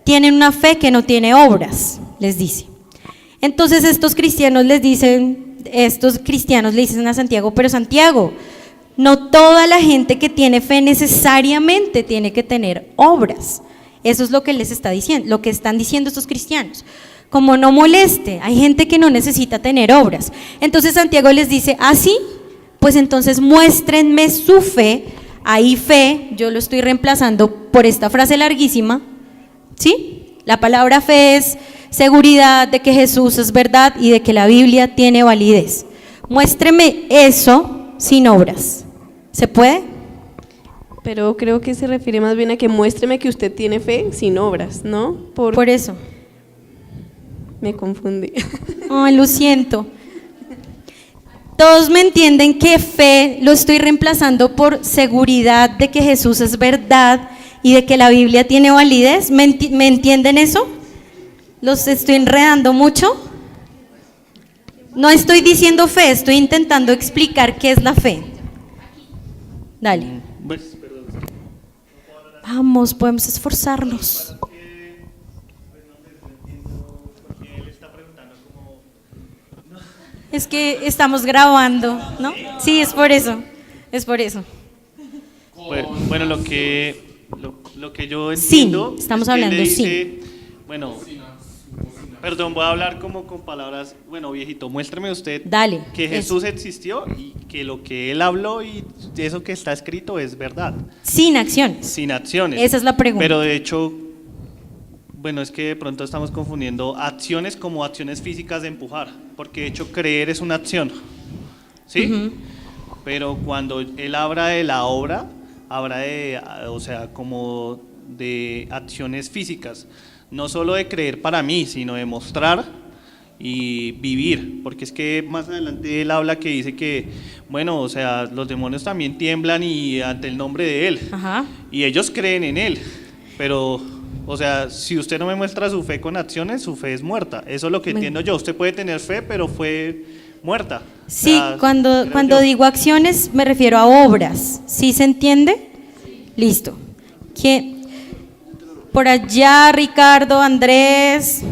[SPEAKER 1] tienen una fe que no tiene obras, les dice. Entonces estos cristianos le dicen a Santiago, pero Santiago, no toda la gente que tiene fe necesariamente tiene que tener obras. Eso es lo que les está diciendo, lo que están diciendo estos cristianos. Como no moleste, hay gente que no necesita tener obras. Entonces Santiago les dice, ¿sí? Pues entonces muéstrenme su fe. Ahí fe, yo lo estoy reemplazando por esta frase larguísima, ¿sí? La palabra fe es seguridad de que Jesús es verdad y de que la Biblia tiene validez. Muéstreme eso sin obras. ¿Se puede?
[SPEAKER 10] Pero creo que se refiere más bien a que muéstreme que usted tiene fe sin obras, ¿no?
[SPEAKER 1] Por eso.
[SPEAKER 10] Me confundí.
[SPEAKER 1] Ay, lo siento. Todos me entienden que fe lo estoy reemplazando por seguridad de que Jesús es verdad y de que la Biblia tiene validez. ¿Me entienden eso? ¿Los estoy enredando mucho? No estoy diciendo fe, estoy intentando explicar qué es la fe. Dale. Vamos, podemos esforzarnos. Es que estamos grabando, ¿no? Sí, es por eso.
[SPEAKER 5] Bueno, lo que yo entiendo.
[SPEAKER 1] Sí, estamos
[SPEAKER 5] es que él
[SPEAKER 1] hablando,
[SPEAKER 5] le dice,
[SPEAKER 1] sí.
[SPEAKER 5] Bueno, perdón, voy a hablar como con palabras. Bueno, viejito, muéstrame usted
[SPEAKER 1] Dale,
[SPEAKER 5] que Jesús existió y que lo que él habló y eso que está escrito es verdad.
[SPEAKER 1] Sin acciones.
[SPEAKER 5] Sin acciones.
[SPEAKER 1] Esa es la pregunta.
[SPEAKER 5] Pero de hecho, bueno, es que de pronto estamos confundiendo acciones como acciones físicas de empujar, porque de hecho creer es una acción, ¿sí?
[SPEAKER 1] Ujú.
[SPEAKER 5] Pero cuando él habla de la obra, habla de, o sea, como de acciones físicas, no solo de creer para mí, sino de mostrar y vivir, porque es que más adelante él habla que dice que, bueno, o sea, los demonios también tiemblan y ante el nombre de él,
[SPEAKER 1] Ajá.
[SPEAKER 5] y ellos creen en él, pero, o sea, si usted no me muestra su fe con acciones, su fe es muerta. Eso es lo que entiendo yo. Usted puede tener fe, pero fue muerta.
[SPEAKER 1] Sí,
[SPEAKER 5] O sea,
[SPEAKER 1] cuando
[SPEAKER 5] yo.
[SPEAKER 1] digo acciones me refiero a obras. ¿Sí se entiende? Listo. ¿Quién? Por allá, Ricardo, Andrés.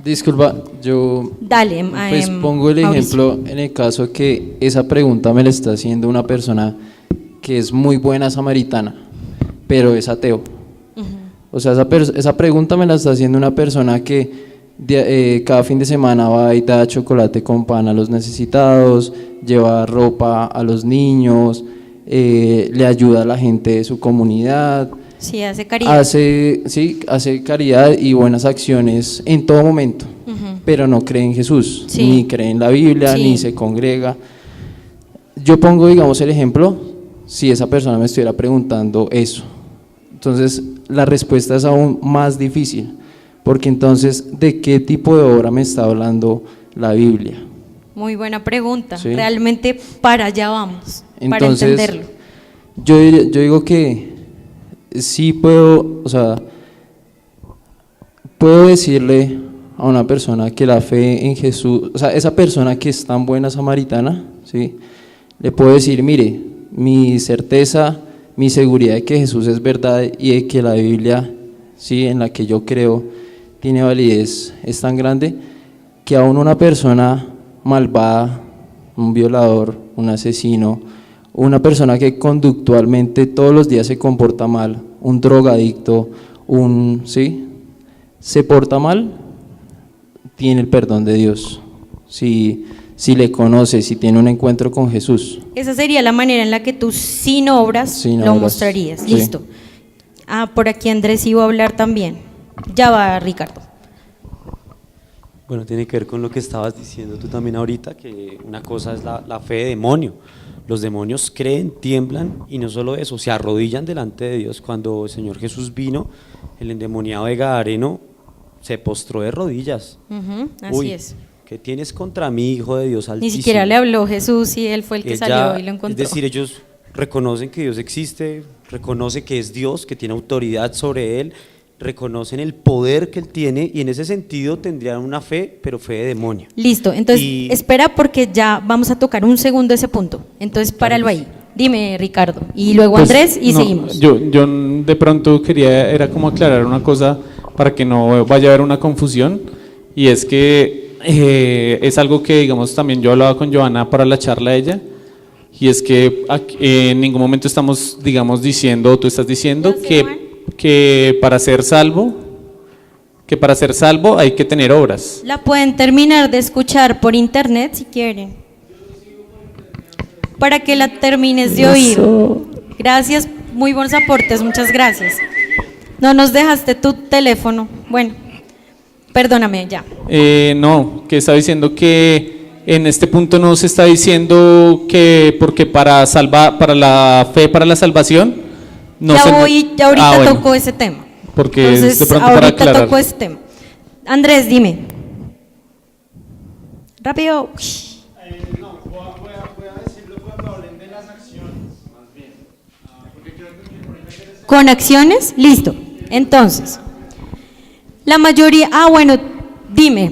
[SPEAKER 6] Disculpa, yo
[SPEAKER 1] Dale,
[SPEAKER 6] pues pongo el
[SPEAKER 1] Mauricio.
[SPEAKER 6] ejemplo en el caso que esa pregunta me la está haciendo una persona que es muy buena samaritana, pero es ateo. O sea, esa pregunta me la está haciendo una persona que cada fin de semana va y da chocolate con pan a los necesitados, lleva ropa a los niños, le ayuda a la gente de su comunidad,
[SPEAKER 1] Sí, hace caridad.
[SPEAKER 6] Hace caridad y buenas acciones en todo momento, pero no cree en Jesús,
[SPEAKER 1] Sí.
[SPEAKER 6] ni cree en la Biblia,
[SPEAKER 1] Sí.
[SPEAKER 6] ni se congrega. Yo pongo, digamos, el ejemplo, si esa persona me estuviera preguntando eso. Entonces, la respuesta es aún más difícil, porque entonces, ¿de qué tipo de obra me está hablando la Biblia?
[SPEAKER 1] Muy buena pregunta.
[SPEAKER 6] Sí.
[SPEAKER 1] Realmente para allá vamos, para
[SPEAKER 6] Entonces,
[SPEAKER 1] entenderlo.
[SPEAKER 6] yo digo que sí puedo, o sea, puedo decirle a una persona que la fe en Jesús, o sea, esa persona que es tan buena samaritana, ¿sí? Le puedo decir, mire, mi certeza, mi seguridad de que Jesús es verdad y de que la Biblia, ¿sí?, en la que yo creo, tiene validez, es tan grande que aún una persona malvada, un violador, un asesino, una persona que conductualmente todos los días se comporta mal, un drogadicto, ¿sí?, se porta mal, tiene el perdón de Dios, si le conoce, si tiene un encuentro con Jesús.
[SPEAKER 1] Esa sería la manera en la que tú sin obras lo mostrarías.
[SPEAKER 6] Sí.
[SPEAKER 1] Listo. Por aquí Andrés iba a hablar también. Ya va Ricardo.
[SPEAKER 11] Bueno, tiene que ver con lo que estabas diciendo tú también ahorita, que una cosa es la fe de demonio. Los demonios creen, tiemblan y no solo eso, se arrodillan delante de Dios. Cuando el Señor Jesús vino, el endemoniado de Gadareno se postró de rodillas.
[SPEAKER 1] Así
[SPEAKER 11] Uy,
[SPEAKER 1] es.
[SPEAKER 11] ¿qué tienes contra mí, Hijo de Dios Altísimo?
[SPEAKER 1] Ni siquiera le habló Jesús y él fue el que salió y lo encontró.
[SPEAKER 11] Es decir, ellos reconocen que Dios existe, reconocen que es Dios, que tiene autoridad sobre él, reconocen el poder que él tiene y en ese sentido tendrían una fe, pero fe de demonio.
[SPEAKER 1] Listo, entonces espera porque ya vamos a tocar un segundo ese punto. Entonces páralo ahí. Dime, Ricardo. Y luego
[SPEAKER 12] Pues,
[SPEAKER 1] Andrés y
[SPEAKER 12] no,
[SPEAKER 1] seguimos.
[SPEAKER 12] Yo de pronto era como aclarar una cosa para que no vaya a haber una confusión, y es que es algo que, digamos, también yo hablaba con Johanna para la charla de ella, y es que en ningún momento estamos, digamos, diciendo, tú estás diciendo que para ser salvo hay que tener obras.
[SPEAKER 1] La pueden terminar de escuchar por internet si quieren. Para que la termines de oír. Gracias, muy buenos aportes, muchas gracias. No nos dejaste tu teléfono. Bueno, perdóname ya.
[SPEAKER 12] No, que está diciendo que en este punto no se está diciendo que porque para la fe, para la salvación, no
[SPEAKER 1] ya
[SPEAKER 12] se...
[SPEAKER 1] ahorita
[SPEAKER 12] bueno,
[SPEAKER 1] tocó ese tema.
[SPEAKER 12] porque
[SPEAKER 1] Entonces,
[SPEAKER 12] de pronto para
[SPEAKER 1] ahorita
[SPEAKER 12] aclarar.
[SPEAKER 1] tocó ese tema. Andrés, dime. Rápido. ¿Con acciones? Listo. Entonces, la mayoría... bueno, dime,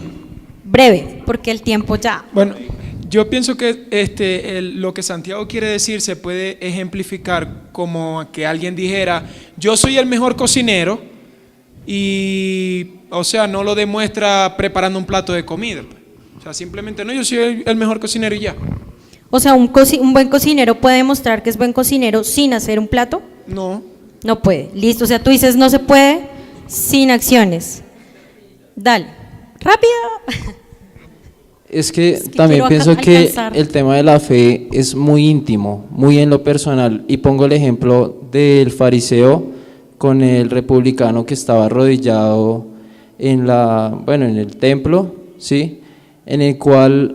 [SPEAKER 1] breve, porque el tiempo ya...
[SPEAKER 2] Bueno, yo pienso que lo que Santiago quiere decir se puede ejemplificar como que alguien dijera, yo soy el mejor cocinero y, o sea, no lo demuestra preparando un plato de comida. O sea, simplemente no, yo soy el mejor cocinero y ya.
[SPEAKER 1] O sea, un buen cocinero puede demostrar que es buen cocinero sin hacer un plato.
[SPEAKER 2] No.
[SPEAKER 1] No puede. Listo, o sea, tú dices no se puede sin acciones. Dale. Rápido.
[SPEAKER 6] Es que
[SPEAKER 1] quiero
[SPEAKER 6] también pienso que
[SPEAKER 1] alcanzar.
[SPEAKER 6] el tema de la fe es muy íntimo, muy en lo personal, y pongo el ejemplo del fariseo con el republicano que estaba arrodillado en el templo, ¿sí?, en el cual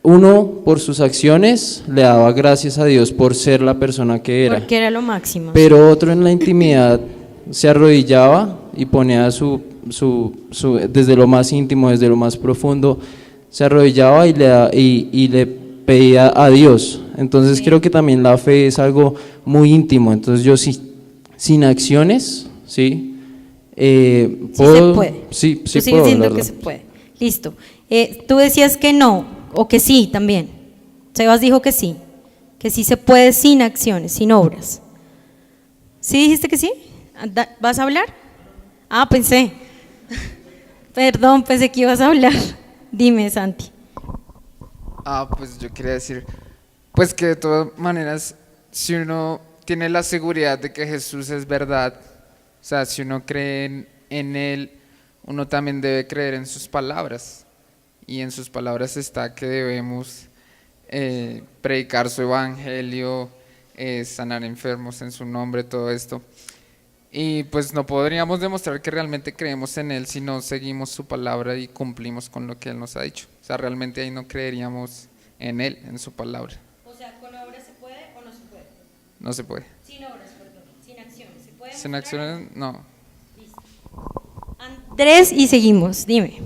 [SPEAKER 6] uno por sus acciones le daba gracias a Dios por ser la persona que era,
[SPEAKER 1] Porque era lo máximo.
[SPEAKER 6] pero otro en la intimidad se arrodillaba y ponía desde lo más íntimo, desde lo más profundo, se arrodillaba y le pedía a Dios. Entonces creo que también la fe es algo muy íntimo. Entonces yo sin acciones, ¿sí?
[SPEAKER 1] Se puede.
[SPEAKER 6] Sí,
[SPEAKER 1] Tú
[SPEAKER 6] sí
[SPEAKER 1] sigues
[SPEAKER 6] puedo,
[SPEAKER 1] diciendo
[SPEAKER 6] la
[SPEAKER 1] que
[SPEAKER 6] verdad.
[SPEAKER 1] se puede. Listo. Tú decías que no, o que sí también. Sebas dijo que sí se puede sin acciones, sin obras. ¿Sí dijiste que sí? ¿Vas a hablar? Pensé. Perdón, pensé que ibas a hablar. Dime, Santi.
[SPEAKER 9] Pues yo quería decir, pues que de todas maneras, si uno tiene la seguridad de que Jesús es verdad, o sea, si uno cree en Él, uno también debe creer en sus palabras. Y en sus palabras está que debemos predicar su evangelio, sanar enfermos en su nombre, todo esto. Y pues no podríamos demostrar que realmente creemos en Él si no seguimos su palabra y cumplimos con lo que Él nos ha dicho. O sea, realmente ahí no creeríamos en Él, en su palabra.
[SPEAKER 1] O sea, ¿con obras se puede o no se puede?
[SPEAKER 9] No se puede.
[SPEAKER 1] Sin obras, perdón, sin acciones. ¿Se puede
[SPEAKER 9] Sin
[SPEAKER 1] mostrar?
[SPEAKER 9] acciones, no.
[SPEAKER 1] Listo. Andrés, y seguimos, dime.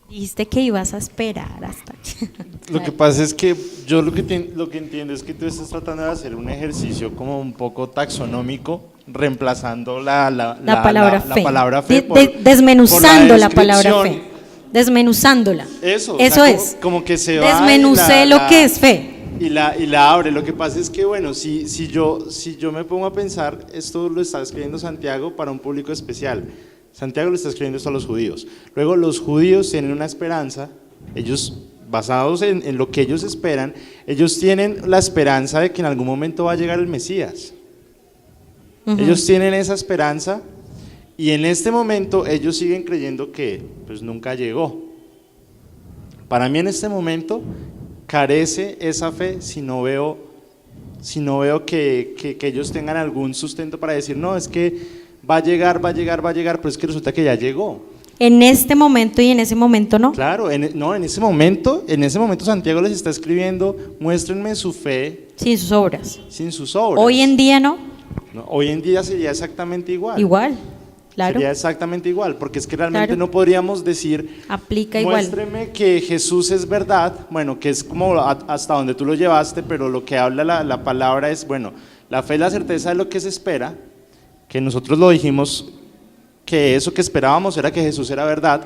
[SPEAKER 1] Dijiste que ibas a esperar hasta que...
[SPEAKER 13] Lo que pasa es que yo lo que entiendo es que tú estás tratando de hacer un ejercicio como un poco taxonómico, reemplazando la
[SPEAKER 1] palabra fe.
[SPEAKER 13] La palabra fe
[SPEAKER 1] desmenuzando la palabra
[SPEAKER 13] descripción.
[SPEAKER 1] fe. Desmenuzándola.
[SPEAKER 13] Eso
[SPEAKER 1] Eso
[SPEAKER 13] o sea,
[SPEAKER 1] es.
[SPEAKER 13] como que se va
[SPEAKER 1] Desmenucé lo que es fe.
[SPEAKER 13] y la abre. Lo que pasa es que, bueno, si yo me pongo a pensar, esto lo está escribiendo Santiago para un público especial. Santiago lo está escribiendo esto a los judíos. Luego los judíos tienen una esperanza, ellos, basados en lo que ellos esperan, ellos tienen la esperanza de que en algún momento va a llegar el Mesías. Ellos tienen esa esperanza y en este momento ellos siguen creyendo que pues nunca llegó. Para mí en este momento carece esa fe si no veo que ellos tengan algún sustento para decir, no, es que va a llegar, pero es que resulta que ya llegó.
[SPEAKER 1] En este momento y en ese momento no.
[SPEAKER 13] Claro, en ese momento Santiago les está escribiendo, muéstrenme su fe.
[SPEAKER 1] Sin sus obras.
[SPEAKER 13] Sin sus obras.
[SPEAKER 1] Hoy en día no.
[SPEAKER 13] No, hoy en día sería exactamente igual.
[SPEAKER 1] Igual, claro.
[SPEAKER 13] Sería exactamente igual, porque es que realmente no podríamos decir,
[SPEAKER 1] aplica igual.
[SPEAKER 13] Muéstreme que Jesús es verdad, bueno, que es como hasta donde tú lo llevaste, pero lo que habla la palabra es, bueno, la fe es la certeza de lo que se espera, que nosotros lo dijimos, que eso que esperábamos era que Jesús era verdad,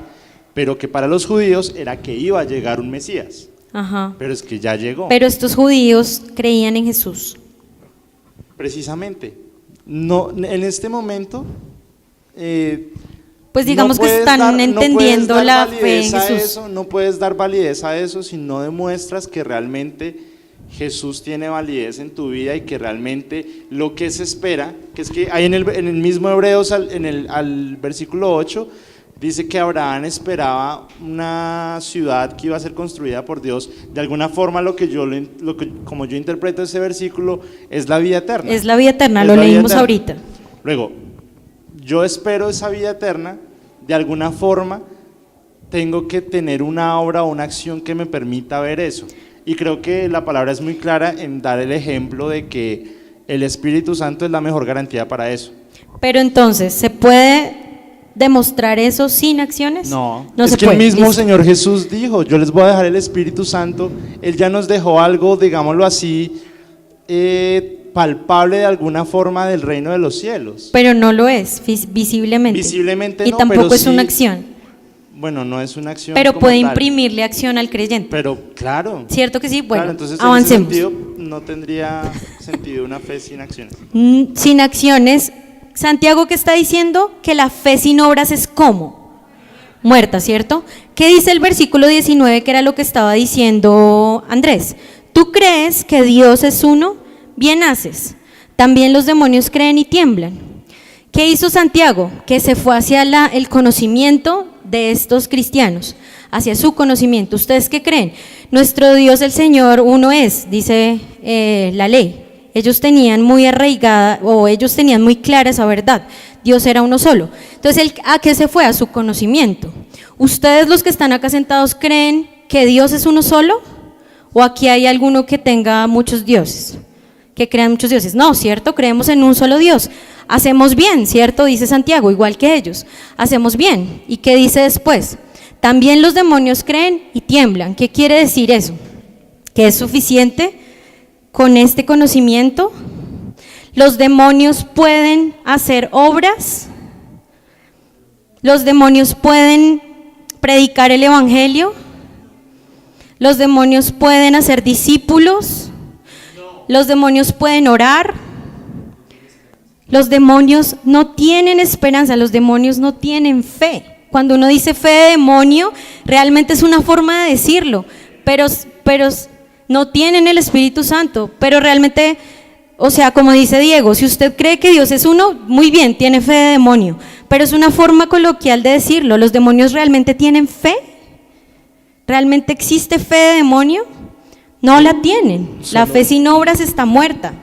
[SPEAKER 13] pero que para los judíos era que iba a llegar un Mesías.
[SPEAKER 1] Ajá.
[SPEAKER 13] Pero es que ya llegó.
[SPEAKER 1] Pero estos judíos creían en Jesús.
[SPEAKER 13] Precisamente. No, en este momento...
[SPEAKER 1] pues digamos que están entendiendo la fe en Jesús.
[SPEAKER 13] No puedes dar validez a eso si no demuestras que realmente Jesús tiene validez en tu vida y que realmente lo que se espera, que es que hay en el mismo Hebreos, al versículo 8, dice que Abraham esperaba una ciudad que iba a ser construida por Dios. De alguna forma como yo interpreto ese versículo, es la vida eterna.
[SPEAKER 1] Es la vida eterna, lo leímos ahorita.
[SPEAKER 13] Luego, yo espero esa vida eterna, de alguna forma tengo que tener una obra o una acción que me permita ver eso. Y creo que la palabra es muy clara en dar el ejemplo de que el Espíritu Santo es la mejor garantía para eso.
[SPEAKER 1] Pero entonces, ¿se puede demostrar eso sin acciones?
[SPEAKER 13] No
[SPEAKER 1] es
[SPEAKER 13] que el mismo Señor Jesús dijo, yo les voy a dejar el Espíritu Santo. Él ya nos dejó algo, digámoslo así, palpable de alguna forma del reino de los cielos.
[SPEAKER 1] Pero no lo es, visiblemente.
[SPEAKER 13] Visiblemente
[SPEAKER 1] y
[SPEAKER 13] no,
[SPEAKER 1] tampoco
[SPEAKER 13] pero
[SPEAKER 1] es una acción.
[SPEAKER 13] Bueno, no es una acción.
[SPEAKER 1] Pero puede
[SPEAKER 13] tal.
[SPEAKER 1] imprimirle acción al creyente.
[SPEAKER 13] Pero claro.
[SPEAKER 1] ¿Cierto que sí? Bueno,
[SPEAKER 13] claro, entonces,
[SPEAKER 1] avancemos.
[SPEAKER 13] En ese sentido, no tendría sentido una fe sin acciones.
[SPEAKER 1] Sin acciones, Santiago, ¿qué está diciendo? Que la fe sin obras es como muerta, ¿cierto? ¿Qué dice el versículo 19, que era lo que estaba diciendo Andrés? ¿Tú crees que Dios es uno? Bien haces. También los demonios creen y tiemblan. ¿Qué hizo Santiago? Que se fue hacia el conocimiento de estos cristianos, hacia su conocimiento. ¿Ustedes qué creen? Nuestro Dios, el Señor, uno es, dice la ley. Ellos tenían muy arraigada, o ellos tenían muy clara esa verdad. Dios era uno solo. Entonces, ¿a qué se fue? A su conocimiento. ¿Ustedes, los que están acá sentados, creen que Dios es uno solo? ¿O aquí hay alguno que tenga muchos dioses? Que crean muchos dioses. No, ¿cierto? Creemos en un solo Dios. Hacemos bien, ¿cierto? Dice Santiago, igual que ellos. Hacemos bien. ¿Y qué dice después? También los demonios creen y tiemblan. ¿Qué quiere decir eso? ¿Que es suficiente con este conocimiento? ¿Los demonios pueden hacer obras? ¿Los demonios pueden predicar el evangelio? ¿Los demonios pueden hacer discípulos? ¿Los demonios pueden orar? Los demonios no tienen esperanza, los demonios no tienen fe. Cuando uno dice fe de demonio, realmente es una forma de decirlo, pero no tienen el Espíritu Santo, pero realmente, o sea, como dice Diego, si usted cree que Dios es uno, muy bien, tiene fe de demonio, pero es una forma coloquial de decirlo. ¿Los demonios realmente tienen fe? ¿Realmente existe fe de demonio? No la tienen. La fe sin obras está muerta.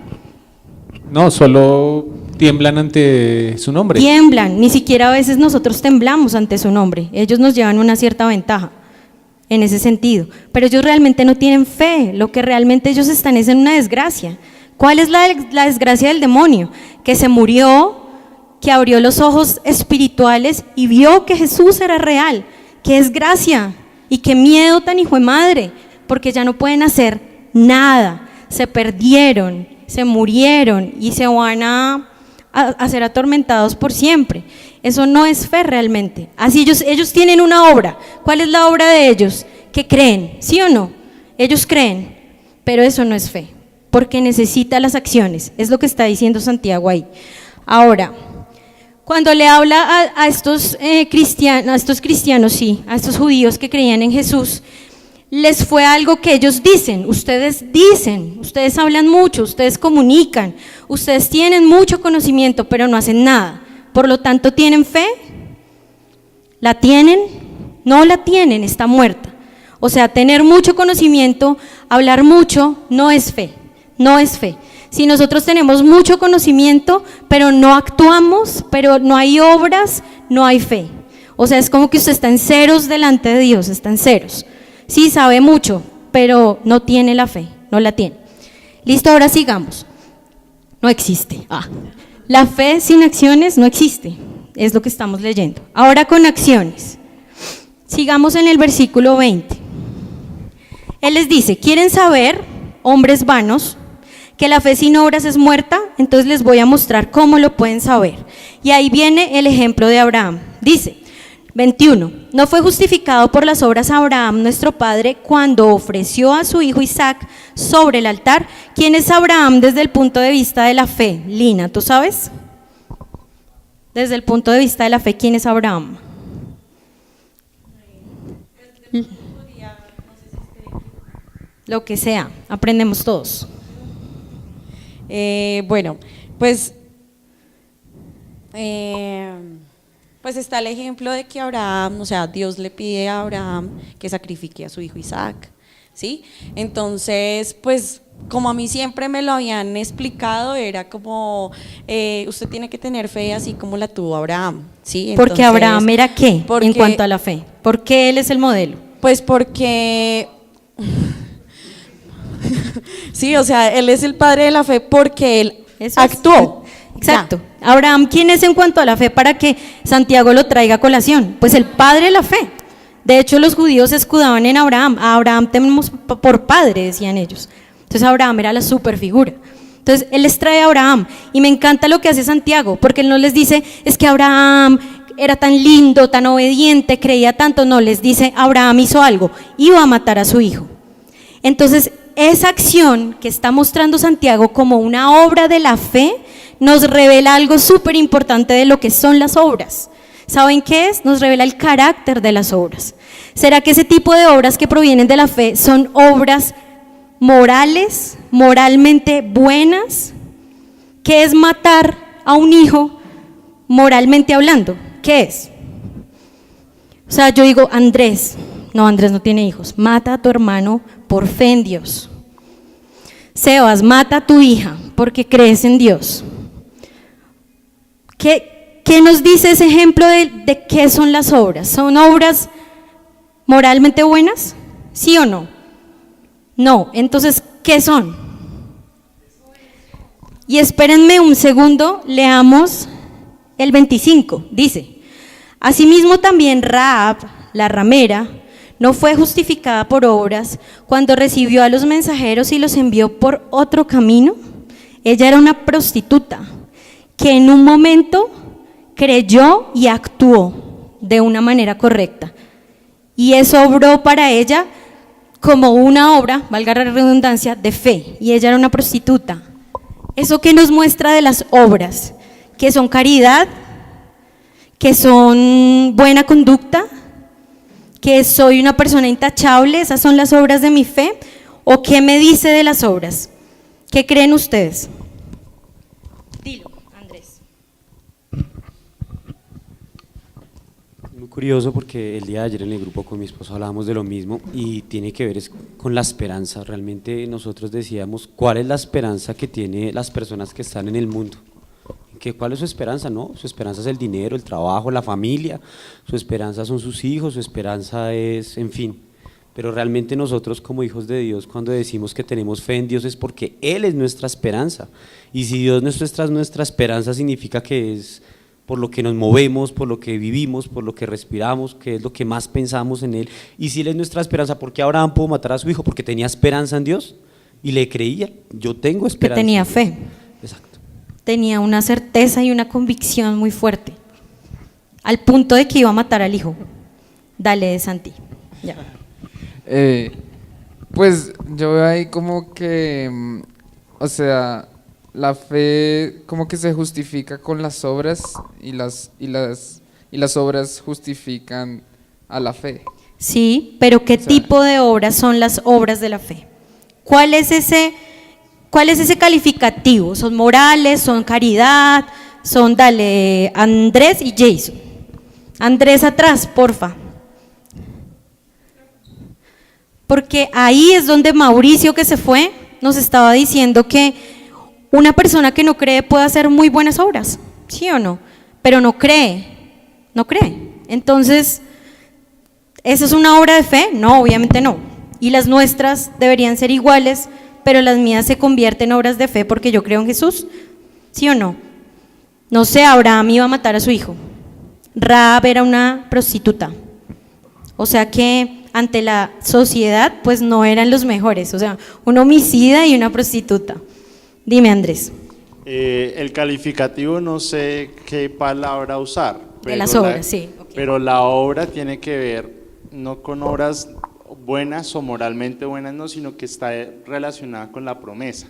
[SPEAKER 12] No, solo tiemblan ante su nombre.
[SPEAKER 1] Tiemblan, ni siquiera a veces nosotros temblamos ante su nombre. Ellos nos llevan una cierta ventaja en ese sentido, pero ellos realmente no tienen fe. Lo que realmente ellos están es en una desgracia. ¿Cuál es la desgracia del demonio? Que se murió, que abrió los ojos espirituales y vio que Jesús era real. ¡Qué desgracia! Y qué miedo tan hijo de madre, porque ya no pueden hacer nada. Se perdieron, se murieron y se van a ser atormentados por siempre. Eso no es fe realmente. Así ellos tienen una obra. ¿Cuál es la obra de ellos? Que creen, ¿sí o no? Ellos creen, pero eso no es fe, porque necesita las acciones. Es lo que está diciendo Santiago ahí. Ahora, cuando le habla a estos cristianos, sí, a estos judíos que creían en Jesús, les fue algo que ellos dicen, ustedes hablan mucho, ustedes comunican, ustedes tienen mucho conocimiento, pero no hacen nada. Por lo tanto, ¿tienen fe? ¿La tienen? No la tienen, está muerta. O sea, tener mucho conocimiento, hablar mucho, no es fe, no es fe. Si nosotros tenemos mucho conocimiento, pero no actuamos, pero no hay obras, no hay fe. O sea, es como que usted está en ceros delante de Dios, está en ceros. Sí, sabe mucho, pero no tiene la fe, no la tiene. Listo, ahora sigamos. No existe. La fe sin acciones no existe, es lo que estamos leyendo. Ahora con acciones. Sigamos en el versículo 20. Él les dice, ¿quieren saber, hombres vanos, que la fe sin obras es muerta? Entonces les voy a mostrar cómo lo pueden saber. Y ahí viene el ejemplo de Abraham. Dice, 21, ¿no fue justificado por las obras Abraham nuestro padre cuando ofreció a su hijo Isaac sobre el altar? ¿Quién es Abraham desde el punto de vista de la fe? Lina, ¿tú sabes? Desde el punto de vista de la fe, ¿quién es Abraham? Lo que sea, aprendemos todos.
[SPEAKER 14] Bueno, pues está el ejemplo de que Abraham, o sea, Dios le pide a Abraham que sacrifique a su hijo Isaac, ¿sí? Entonces, pues como a mí siempre me lo habían explicado, era como, usted tiene que tener fe así como la tuvo Abraham, ¿sí? Entonces,
[SPEAKER 1] porque Abraham era ¿qué en cuanto a la fe? ¿Por qué él es el modelo?
[SPEAKER 14] Pues porque... sí, o sea, él es el padre de la fe porque él actuó.
[SPEAKER 1] Exacto. Ya. Abraham, ¿quién es en cuanto a la fe para que Santiago lo traiga a colación? Pues el padre de la fe. De hecho, los judíos se escudaban en Abraham. A Abraham tenemos por padre, decían ellos. Entonces Abraham era la superfigura. Entonces él les trae a Abraham y me encanta lo que hace Santiago, porque él no les dice, es que Abraham era tan lindo, tan obediente, creía tanto. No, les dice, Abraham hizo algo, iba a matar a su hijo. Entonces esa acción que está mostrando Santiago como una obra de la fe nos revela algo súper importante de lo que son las obras. ¿Saben qué es? Nos revela el carácter de las obras. ¿Será que ese tipo de obras que provienen de la fe son obras morales, moralmente buenas? ¿Qué es matar a un hijo moralmente hablando? ¿Qué es? O sea, yo digo, Andrés no tiene hijos, mata a tu hermano por fe en Dios. Sebas, mata a tu hija porque crees en Dios. ¿Qué nos dice ese ejemplo de qué son las obras? ¿Son obras moralmente buenas? ¿Sí o no? No, entonces, ¿qué son? Y espérenme un segundo, leamos el 25, dice, asimismo también Rahab, la ramera, no fue justificada por obras cuando recibió a los mensajeros y los envió por otro camino. Ella era una prostituta que en un momento creyó y actuó de una manera correcta. Y eso obró para ella como una obra, valga la redundancia, de fe. Y ella era una prostituta. ¿Eso qué nos muestra de las obras? Que son caridad, que son buena conducta, que soy una persona intachable. ¿Esas son las obras de mi fe? ¿O qué me dice de las obras? ¿Qué creen ustedes? Dilo, Andrés.
[SPEAKER 11] Muy curioso porque el día de ayer en el grupo con mi esposo hablábamos de lo mismo y tiene que ver con la esperanza. Realmente nosotros decíamos, ¿cuál es la esperanza que tienen las personas que están en el mundo? ¿Cuál es su esperanza? No, su esperanza es el dinero, el trabajo, la familia, su esperanza son sus hijos, su esperanza es, en fin. Pero realmente nosotros como hijos de Dios, cuando decimos que tenemos fe en Dios es porque Él es nuestra esperanza. Y si Dios es nuestra esperanza, significa que es por lo que nos movemos, por lo que vivimos, por lo que respiramos, que es lo que más pensamos en Él. Y si Él es nuestra esperanza, ¿por qué Abraham pudo matar a su hijo? Porque tenía esperanza en Dios y le creía. Yo tengo esperanza.
[SPEAKER 1] Que tenía fe.
[SPEAKER 11] Exacto.
[SPEAKER 1] Tenía una certeza y una convicción muy fuerte, al punto de que iba a matar al hijo. Dale, Santi. Ya.
[SPEAKER 9] Pues yo veo ahí como que, o sea, la fe como que se justifica con las obras y las obras justifican a la fe.
[SPEAKER 1] Sí, pero ¿qué tipo de obras son las obras de la fe? ¿Cuál es ese calificativo? ¿Son morales? ¿Son caridad? Son, dale, Andrés y Jason. Andrés atrás, porfa. Porque ahí es donde Mauricio, que se fue, nos estaba diciendo que una persona que no cree puede hacer muy buenas obras, ¿sí o no? Pero no cree. Entonces, ¿esa es una obra de fe? No, obviamente no. Y las nuestras deberían ser iguales, pero las mías se convierten en obras de fe porque yo creo en Jesús, ¿sí o no? No sé, Abraham iba a matar a su hijo. Rahab era una prostituta. O sea que ante la sociedad, pues no eran los mejores. O sea, un homicida y una prostituta. Dime, Andrés.
[SPEAKER 13] El calificativo no sé qué palabra usar.
[SPEAKER 1] De las obras, sí. Okay.
[SPEAKER 13] Pero la obra tiene que ver no con obras buenas o moralmente buenas, no, sino que está relacionada con la promesa.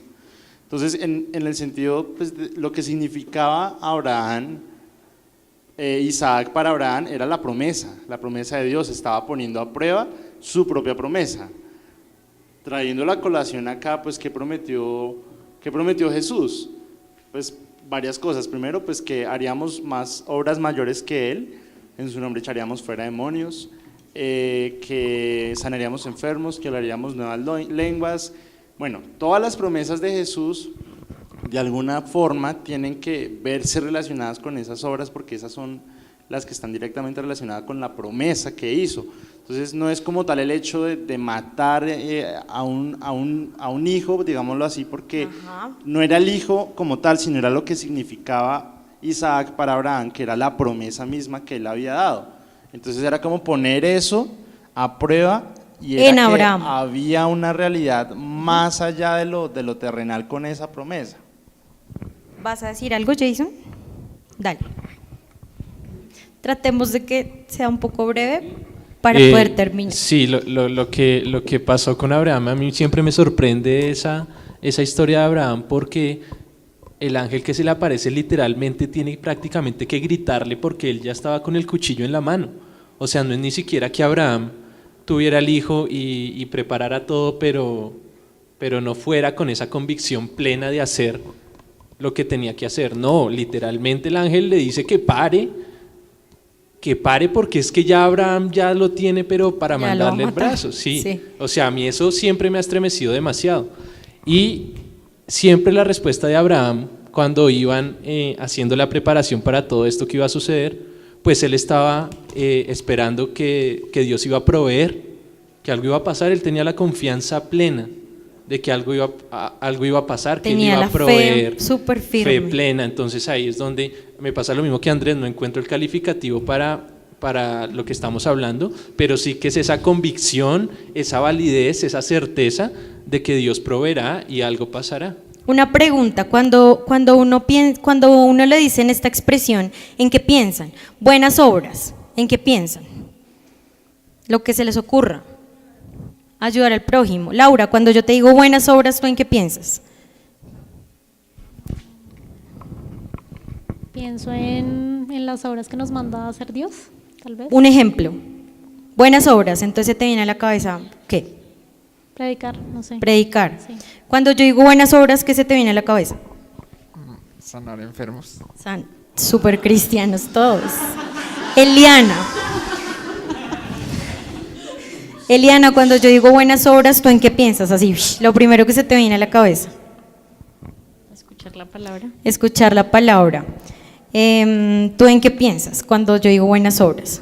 [SPEAKER 13] Entonces, en el sentido, pues, de lo que significaba Abraham, Isaac para Abraham era la promesa de Dios. Estaba poniendo a prueba su propia promesa. Trayendo la colación acá, pues, ¿qué prometió Jesús? Pues varias cosas. Primero, pues que haríamos más obras mayores que Él, en su nombre echaríamos fuera demonios, que sanaríamos enfermos, que hablaríamos nuevas lenguas. Bueno, todas las promesas de Jesús de alguna forma tienen que verse relacionadas con esas obras, porque esas son las que están directamente relacionadas con la promesa que hizo. Entonces no es como tal el hecho de matar a un hijo, digámoslo así, porque no era el hijo como tal, sino era lo que significaba Isaac para Abraham, que era la promesa misma que él había dado. Entonces era como poner eso a prueba, y era
[SPEAKER 1] en Abraham.
[SPEAKER 13] Que había una realidad más allá de lo terrenal con esa promesa.
[SPEAKER 1] ¿Vas a decir algo, Jason? Dale. Tratemos de que sea un poco breve para poder terminar.
[SPEAKER 3] Sí, lo que pasó con Abraham, a mí siempre me sorprende esa historia de Abraham, porque el ángel que se le aparece literalmente tiene prácticamente que gritarle, porque él ya estaba con el cuchillo en la mano. O sea, no es ni siquiera que Abraham tuviera el hijo y preparara todo, pero no fuera con esa convicción plena de hacer lo que tenía que hacer. No, literalmente el ángel le dice que pare porque es que ya Abraham ya lo tiene, pero para
[SPEAKER 1] ya
[SPEAKER 3] mandarle el brazo. Sí. O sea, a mí eso siempre me ha estremecido demasiado. Y siempre la respuesta de Abraham, cuando iban haciendo la preparación para todo esto que iba a suceder, pues él estaba esperando que Dios iba a proveer, que algo iba a pasar. Él tenía la confianza plena de que algo iba a pasar, que él iba a proveer.
[SPEAKER 1] Fe súper firme.
[SPEAKER 3] Fe plena. Entonces ahí es donde me pasa lo mismo que Andrés, no encuentro el calificativo para lo que estamos hablando, pero sí que es esa convicción, esa validez, esa certeza de que Dios proveerá y algo pasará.
[SPEAKER 1] Una pregunta, cuando uno le dicen esta expresión, ¿en qué piensan? Buenas obras, ¿en qué piensan? Lo que se les ocurra. Ayudar al prójimo. Laura, cuando yo te digo buenas obras, ¿tú en qué piensas?
[SPEAKER 15] Pienso en las obras que nos manda a hacer Dios, tal vez.
[SPEAKER 1] Un ejemplo. Buenas obras, entonces te viene a la cabeza, ¿qué?
[SPEAKER 15] Predicar, no sé.
[SPEAKER 1] Predicar.
[SPEAKER 15] Sí.
[SPEAKER 1] Cuando yo digo buenas obras, ¿qué se te viene a la cabeza?
[SPEAKER 9] Sanar enfermos.
[SPEAKER 1] Súper cristianos todos. Eliana, cuando yo digo buenas obras, ¿tú en qué piensas? Así, lo primero que se te viene a la cabeza.
[SPEAKER 15] Escuchar la palabra.
[SPEAKER 1] Escuchar la palabra. ¿Tú en qué piensas cuando yo digo buenas obras?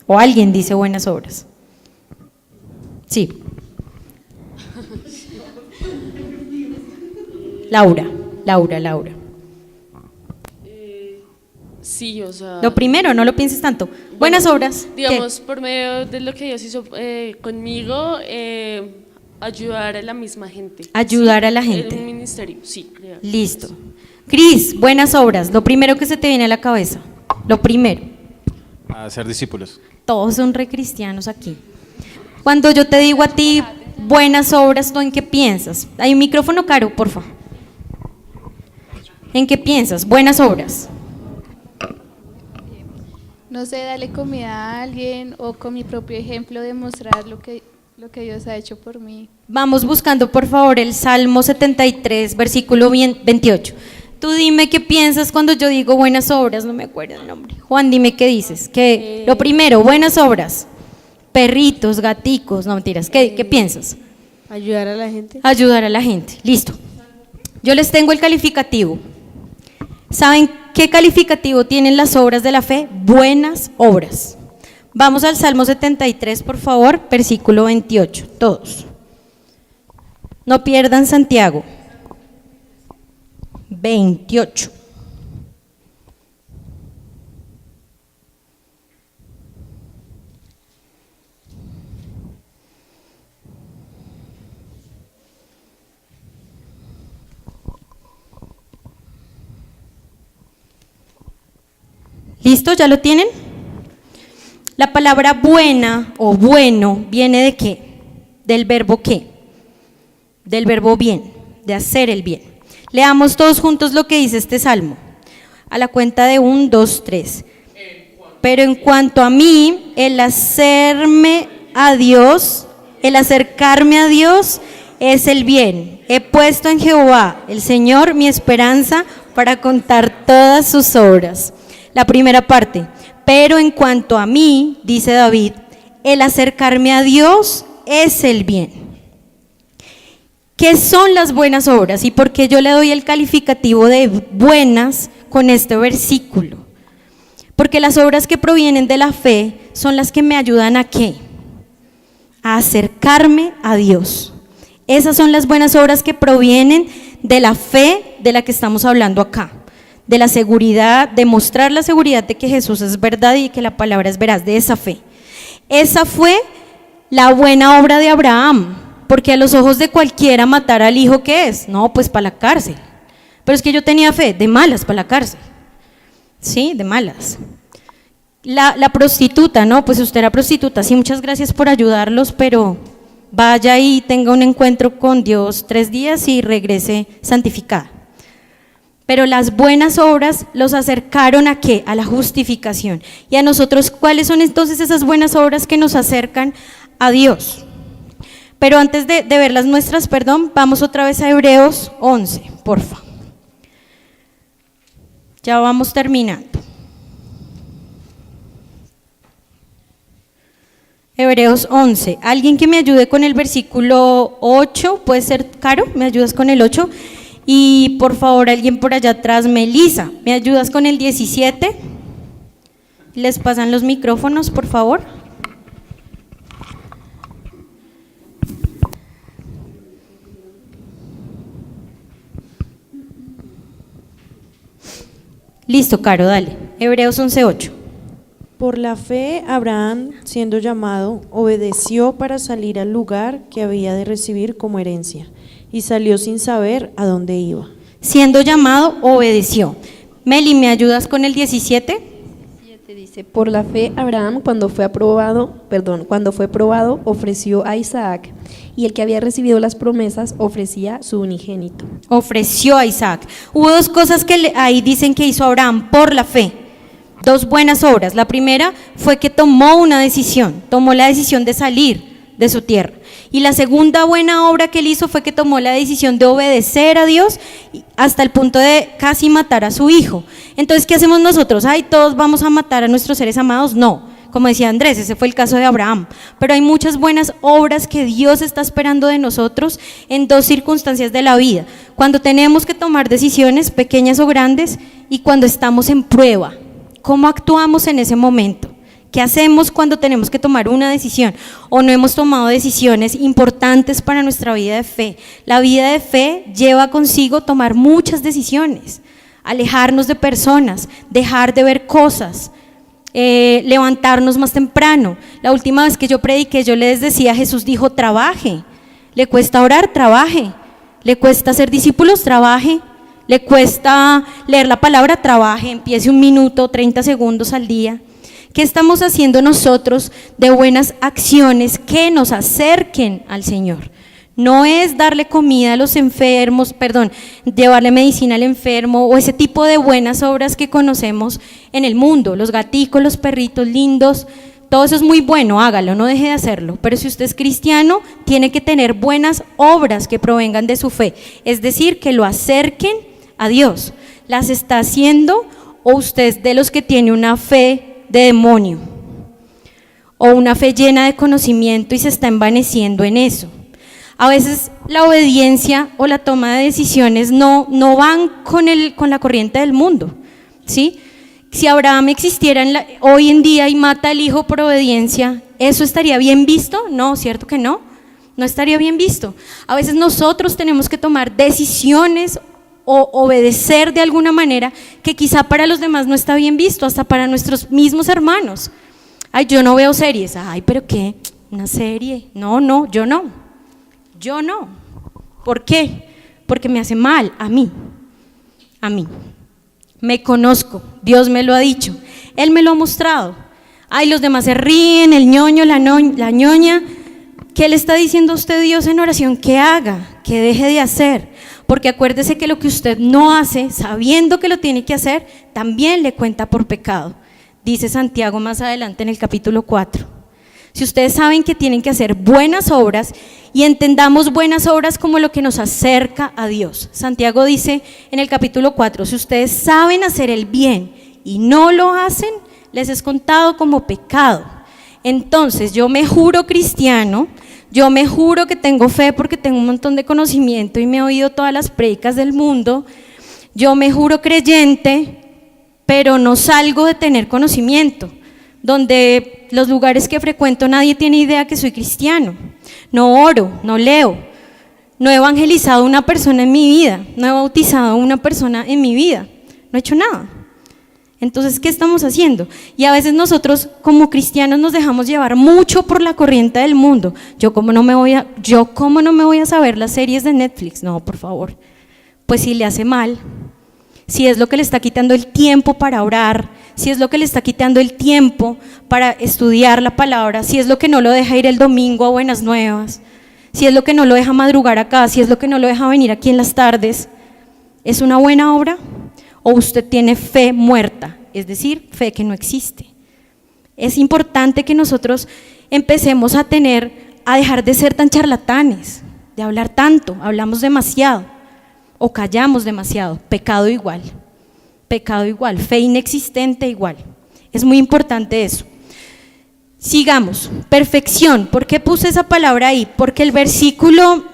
[SPEAKER 1] ¿O alguien dice buenas obras? Sí. Laura.
[SPEAKER 16] Sí, o sea…
[SPEAKER 1] Lo primero, no lo pienses tanto. Buenas obras.
[SPEAKER 16] Digamos, por medio de lo que Dios hizo conmigo, ayudar a la misma gente.
[SPEAKER 1] Ayudar a la gente.
[SPEAKER 16] En un ministerio, sí. Claro.
[SPEAKER 1] Listo. Cris, buenas obras. Lo primero que se te viene a la cabeza. Lo primero.
[SPEAKER 17] A ser discípulos.
[SPEAKER 1] Todos son recristianos aquí. Cuando yo te digo a ti buenas obras, ¿tú en qué piensas? Hay un micrófono, Caro, porfa. ¿En qué piensas? Buenas obras.
[SPEAKER 18] No sé, darle comida a alguien o con mi propio ejemplo demostrar lo que Dios ha hecho por mí.
[SPEAKER 1] Vamos buscando, por favor, el Salmo 73, versículo 28. Tú dime qué piensas cuando yo digo buenas obras, no me acuerdo el nombre. Juan, dime qué dices. Que lo primero, buenas obras. Perritos, gaticos, no mentiras. ¿Qué piensas?
[SPEAKER 19] Ayudar a la gente.
[SPEAKER 1] Ayudar a la gente, listo. Yo les tengo el calificativo. ¿Saben qué calificativo tienen las obras de la fe? Buenas obras. Vamos al Salmo 73, por favor, versículo 28, todos. No pierdan Santiago. 28. ¿Listo? ¿Ya lo tienen? La palabra buena o bueno viene de qué? Del verbo qué? Del verbo bien, de hacer el bien. Leamos todos juntos lo que dice este salmo. A la cuenta de 1, 2, 3. Pero en cuanto a mí, el acercarme a Dios es el bien. He puesto en Jehová, el Señor, mi esperanza para contar todas sus obras. La primera parte. Pero en cuanto a mí, dice David, el acercarme a Dios es el bien. ¿Qué son las buenas obras? ¿Y por qué yo le doy el calificativo de buenas con este versículo? Porque las obras que provienen de la fe son las que me ayudan ¿a qué? A acercarme a Dios. Esas son las buenas obras que provienen de la fe de la que estamos hablando acá. De la seguridad, de mostrar la seguridad de que Jesús es verdad y que la palabra es veraz, de esa fe. Esa fue la buena obra de Abraham, porque a los ojos de cualquiera matar al hijo, ¿qué es? No, pues para la cárcel. Pero es que yo tenía fe, de malas para la cárcel. Sí, de malas. La prostituta, no, pues usted era prostituta, sí, muchas gracias por ayudarlos, pero vaya y tenga un encuentro con Dios 3 días y regrese santificada. Pero las buenas obras los acercaron ¿a qué? A la justificación. Y a nosotros, ¿cuáles son entonces esas buenas obras que nos acercan a Dios? Pero antes de ver las nuestras, vamos otra vez a Hebreos 11, porfa. Ya vamos terminando. Hebreos 11. Alguien que me ayude con el versículo 8, puede ser Caro, ¿me ayudas con el 8? Y por favor, alguien por allá atrás, Melissa, ¿me ayudas con el 17? ¿Les pasan los micrófonos, por favor? Listo, Caro, dale. Hebreos 11:8.
[SPEAKER 8] Por la fe, Abraham, siendo llamado, obedeció para salir al lugar que había de recibir como herencia, y salió sin saber a dónde iba.
[SPEAKER 1] Siendo llamado, obedeció. Meli, ¿me ayudas con el 17?
[SPEAKER 20] Dice, por la fe Abraham cuando fue probado, ofreció a Isaac, y el que había recibido las promesas ofrecía su unigénito.
[SPEAKER 1] Ofreció a Isaac. Hubo 2 cosas que ahí dicen que hizo Abraham por la fe. 2 buenas obras. La primera fue que tomó la decisión de salir de su tierra. Y la segunda buena obra que él hizo fue que tomó la decisión de obedecer a Dios hasta el punto de casi matar a su hijo. Entonces, ¿qué hacemos nosotros? Ay, todos vamos a matar a nuestros seres amados. No. como decía Andrés, ese fue el caso de Abraham, pero hay muchas buenas obras que Dios está esperando de nosotros en dos circunstancias de la vida: cuando tenemos que tomar decisiones pequeñas o grandes y cuando estamos en prueba. ¿Cómo actuamos en ese momento? ¿Qué hacemos cuando tenemos que tomar una decisión o no hemos tomado decisiones importantes para nuestra vida de fe? La vida de fe lleva consigo tomar muchas decisiones, alejarnos de personas, dejar de ver cosas, levantarnos más temprano. La última vez que yo prediqué, yo les decía, Jesús dijo, trabaje. Le cuesta orar, trabaje. Le cuesta ser discípulos, trabaje. Le cuesta leer la palabra, trabaje. Empiece 1 minuto, 30 segundos al día. ¿Qué estamos haciendo nosotros de buenas acciones que nos acerquen al Señor? No es darle comida a los enfermos, llevarle medicina al enfermo o ese tipo de buenas obras que conocemos en el mundo, los gaticos, los perritos lindos, todo eso es muy bueno, hágalo, no deje de hacerlo, pero si usted es cristiano, tiene que tener buenas obras que provengan de su fe, es decir, que lo acerquen a Dios. ¿Las está haciendo o usted es de los que tiene una fe de demonio o una fe llena de conocimiento y se está envaneciendo en eso? A veces la obediencia o la toma de decisiones no van con la corriente del mundo, ¿sí? Si Abraham existiera hoy en día y mata al hijo por obediencia, ¿eso estaría bien visto? No, ¿cierto que no? No estaría bien visto. A veces nosotros tenemos que tomar decisiones o obedecer de alguna manera que quizá para los demás no está bien visto, hasta para nuestros mismos hermanos. Ay, yo no veo series. Ay, ¿pero qué? ¿Una serie? No, yo no. ¿Por qué? Porque me hace mal a mí. Me conozco, Dios me lo ha dicho, Él me lo ha mostrado. Ay, los demás se ríen, el ñoño, la ñoña. ¿Qué le está diciendo a usted Dios en oración? Que haga, que deje de hacer. Porque acuérdese que lo que usted no hace, sabiendo que lo tiene que hacer, también le cuenta por pecado. Dice Santiago más adelante en el capítulo 4. Si ustedes saben que tienen que hacer buenas obras, y entendamos buenas obras como lo que nos acerca a Dios. Santiago dice en el capítulo 4, si ustedes saben hacer el bien y no lo hacen, les es contado como pecado. Entonces yo me juro cristiano, yo me juro que tengo fe porque tengo un montón de conocimiento y me he oído todas las prédicas del mundo, yo me juro creyente, pero no salgo de tener conocimiento, donde los lugares que frecuento nadie tiene idea que soy cristiano. No oro, no leo, no he evangelizado a una persona en mi vida, no he bautizado a una persona en mi vida, no he hecho nada. Entonces, ¿qué estamos haciendo? Y a veces nosotros como cristianos nos dejamos llevar mucho por la corriente del mundo. ¿Yo cómo no me voy a saber las series de Netflix? No, por favor. Pues si le hace mal, si es lo que le está quitando el tiempo para orar, si es lo que le está quitando el tiempo para estudiar la palabra, si es lo que no lo deja ir el domingo a Buenas Nuevas, si es lo que no lo deja madrugar acá, si es lo que no lo deja venir aquí en las tardes, ¿es una buena obra? ¿O usted tiene fe muerta, es decir, fe que no existe? Es importante que nosotros empecemos a dejar de ser tan charlatanes, de hablar tanto, hablamos demasiado o callamos demasiado, pecado igual, fe inexistente igual. Es muy importante eso. Sigamos, perfección. ¿Por qué puse esa palabra ahí? Porque el versículo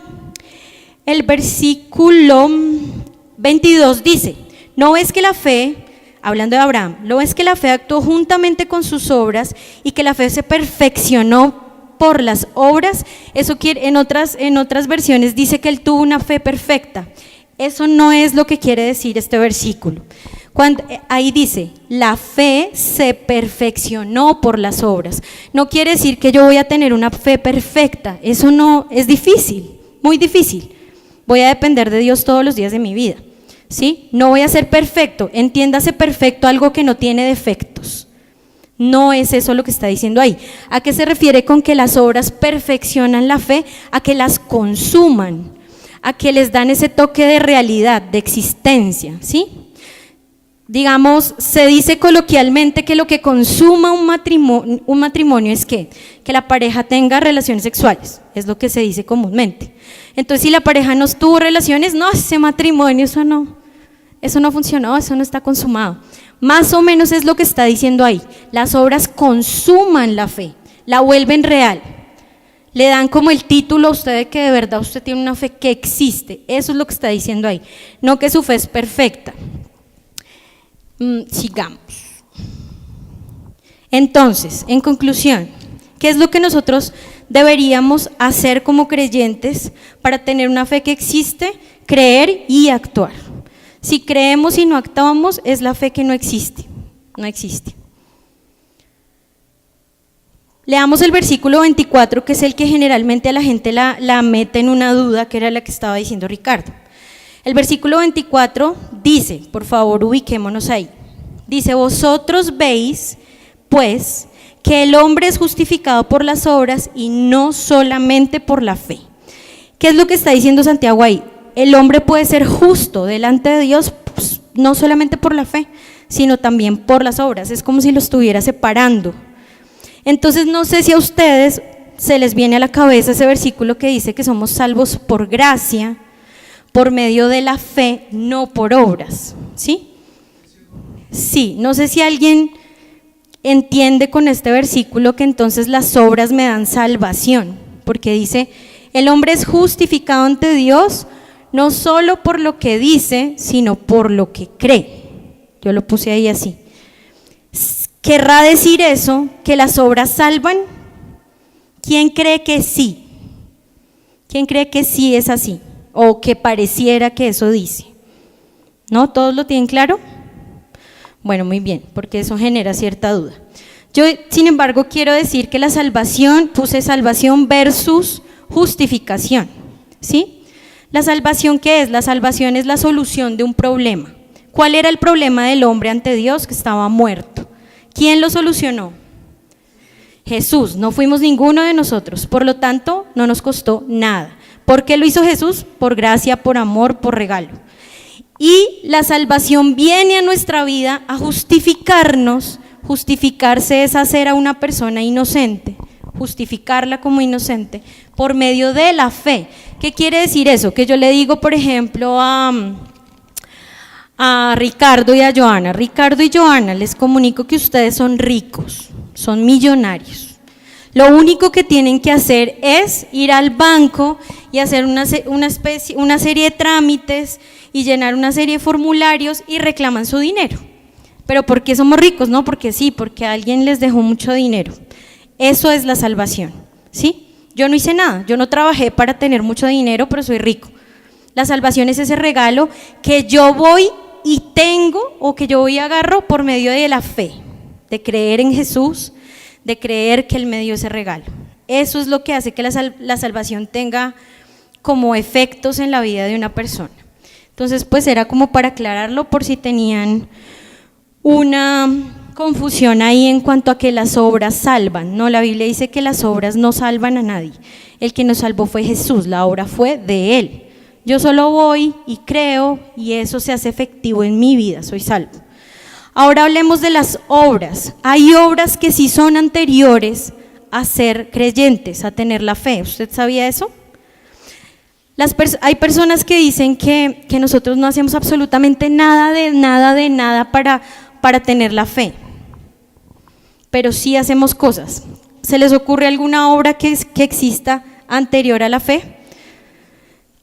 [SPEAKER 1] 22 dice, no es que la fe, hablando de Abraham, no es que la fe actuó juntamente con sus obras y que la fe se perfeccionó por las obras. Eso quiere, en otras versiones dice que él tuvo una fe perfecta. Eso no es lo que quiere decir este versículo. Ahí dice, la fe se perfeccionó por las obras. No quiere decir que yo voy a tener una fe perfecta, eso no, es difícil, muy difícil. Voy a depender de Dios todos los días de mi vida, ¿sí? No voy a ser perfecto, entiéndase perfecto algo que no tiene defectos. No es eso lo que está diciendo ahí. ¿A qué se refiere con que las obras perfeccionan la fe? A que las consuman, a que les dan ese toque de realidad, de existencia, ¿sí? Digamos, se dice coloquialmente que lo que consuma un matrimonio es que la pareja tenga relaciones sexuales, es lo que se dice comúnmente. Entonces, si la pareja no tuvo relaciones, no, ese matrimonio, eso no, eso no funcionó, eso no está consumado. Más o menos es lo que está diciendo ahí. Las obras consuman la fe, la vuelven real. Le dan como el título a usted de que de verdad usted tiene una fe que existe. Eso es lo que está diciendo ahí, no que su fe es perfecta. Sigamos. Entonces, en conclusión, ¿qué es lo que nosotros deberíamos hacer como creyentes para tener una fe que existe? Creer y actuar. Si creemos y no actuamos, es la fe que no existe, no existe. Leamos el versículo 24, que es el que generalmente a la gente la mete en una duda, que era la que estaba diciendo Ricardo. El versículo 24 dice, por favor ubiquémonos ahí, dice: vosotros veis, pues, que el hombre es justificado por las obras y no solamente por la fe. ¿Qué es lo que está diciendo Santiago ahí? El hombre puede ser justo delante de Dios, pues, no solamente por la fe, sino también por las obras. Es como si lo estuviera separando. Entonces no sé si a ustedes se les viene a la cabeza ese versículo que dice que somos salvos por gracia, por medio de la fe, no por obras, ¿sí? Sí, no sé si alguien entiende con este versículo que entonces las obras me dan salvación, porque dice, el hombre es justificado ante Dios, no solo por lo que dice, sino por lo que cree. Yo lo puse ahí así. ¿Querrá decir eso, que las obras salvan? ¿Quién cree que sí? ¿Quién cree que sí es así? O que pareciera que eso dice. ¿No? ¿Todos lo tienen claro? Bueno, muy bien, porque eso genera cierta duda. Yo, sin embargo, quiero decir que la salvación, puse salvación versus justificación, ¿sí? ¿La salvación qué es? La salvación es la solución de un problema. ¿Cuál era el problema del hombre ante Dios? Que estaba muerto. ¿Quién lo solucionó? Jesús, no fuimos ninguno de nosotros, por lo tanto no nos costó nada. ¿Por qué lo hizo Jesús? Por gracia, por amor, por regalo. Y la salvación viene a nuestra vida a justificarnos. Justificarse es hacer a una persona inocente, justificarla como inocente por medio de la fe. ¿Qué quiere decir eso? Que yo le digo, por ejemplo, a Ricardo y a Joana: Ricardo y Joana, les comunico que ustedes son ricos, son millonarios. Lo único que tienen que hacer es ir al banco y hacer una serie de trámites y llenar una serie de formularios y reclaman su dinero. ¿Pero por qué somos ricos? No, porque sí, porque alguien les dejó mucho dinero. Eso es la salvación, ¿sí? Yo no hice nada, yo no trabajé para tener mucho dinero, pero soy rico. La salvación es ese regalo que yo voy y tengo, o que yo voy y agarro por medio de la fe, de creer en Jesús, de creer que Él me dio ese regalo. Eso es lo que hace que la salvación tenga como efectos en la vida de una persona. Entonces, pues era como para aclararlo por si tenían una confusión ahí en cuanto a que las obras salvan. No, la Biblia dice que las obras no salvan a nadie. El que nos salvó fue Jesús, la obra fue de Él. Yo solo voy y creo y eso se hace efectivo en mi vida, soy salvo. Ahora hablemos de las obras. Hay obras que sí son anteriores a ser creyentes, a tener la fe. ¿Usted sabía eso? Hay personas que dicen que nosotros no hacemos absolutamente nada para tener la fe, pero sí hacemos cosas. ¿Se les ocurre alguna obra que exista anterior a la fe?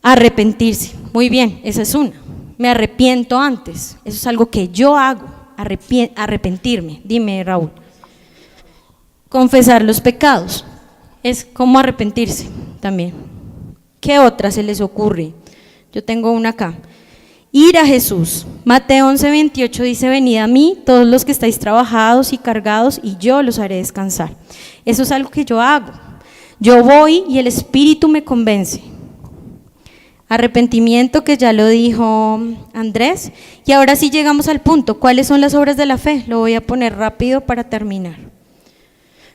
[SPEAKER 1] Arrepentirse. Muy bien, esa es una. Me arrepiento antes. Eso es algo que yo hago, arrepentirme. Dime, Raúl. Confesar los pecados. Es como arrepentirse también. ¿Qué otra se les ocurre? Yo tengo una acá. Ir a Jesús. Mateo 11:28 dice: venid a mí todos los que estáis trabajados y cargados y yo los haré descansar. Eso es algo que yo hago. Yo voy y el Espíritu me convence. Arrepentimiento, que ya lo dijo Andrés. Y ahora sí llegamos al punto. ¿Cuáles son las obras de la fe? Lo voy a poner rápido para terminar.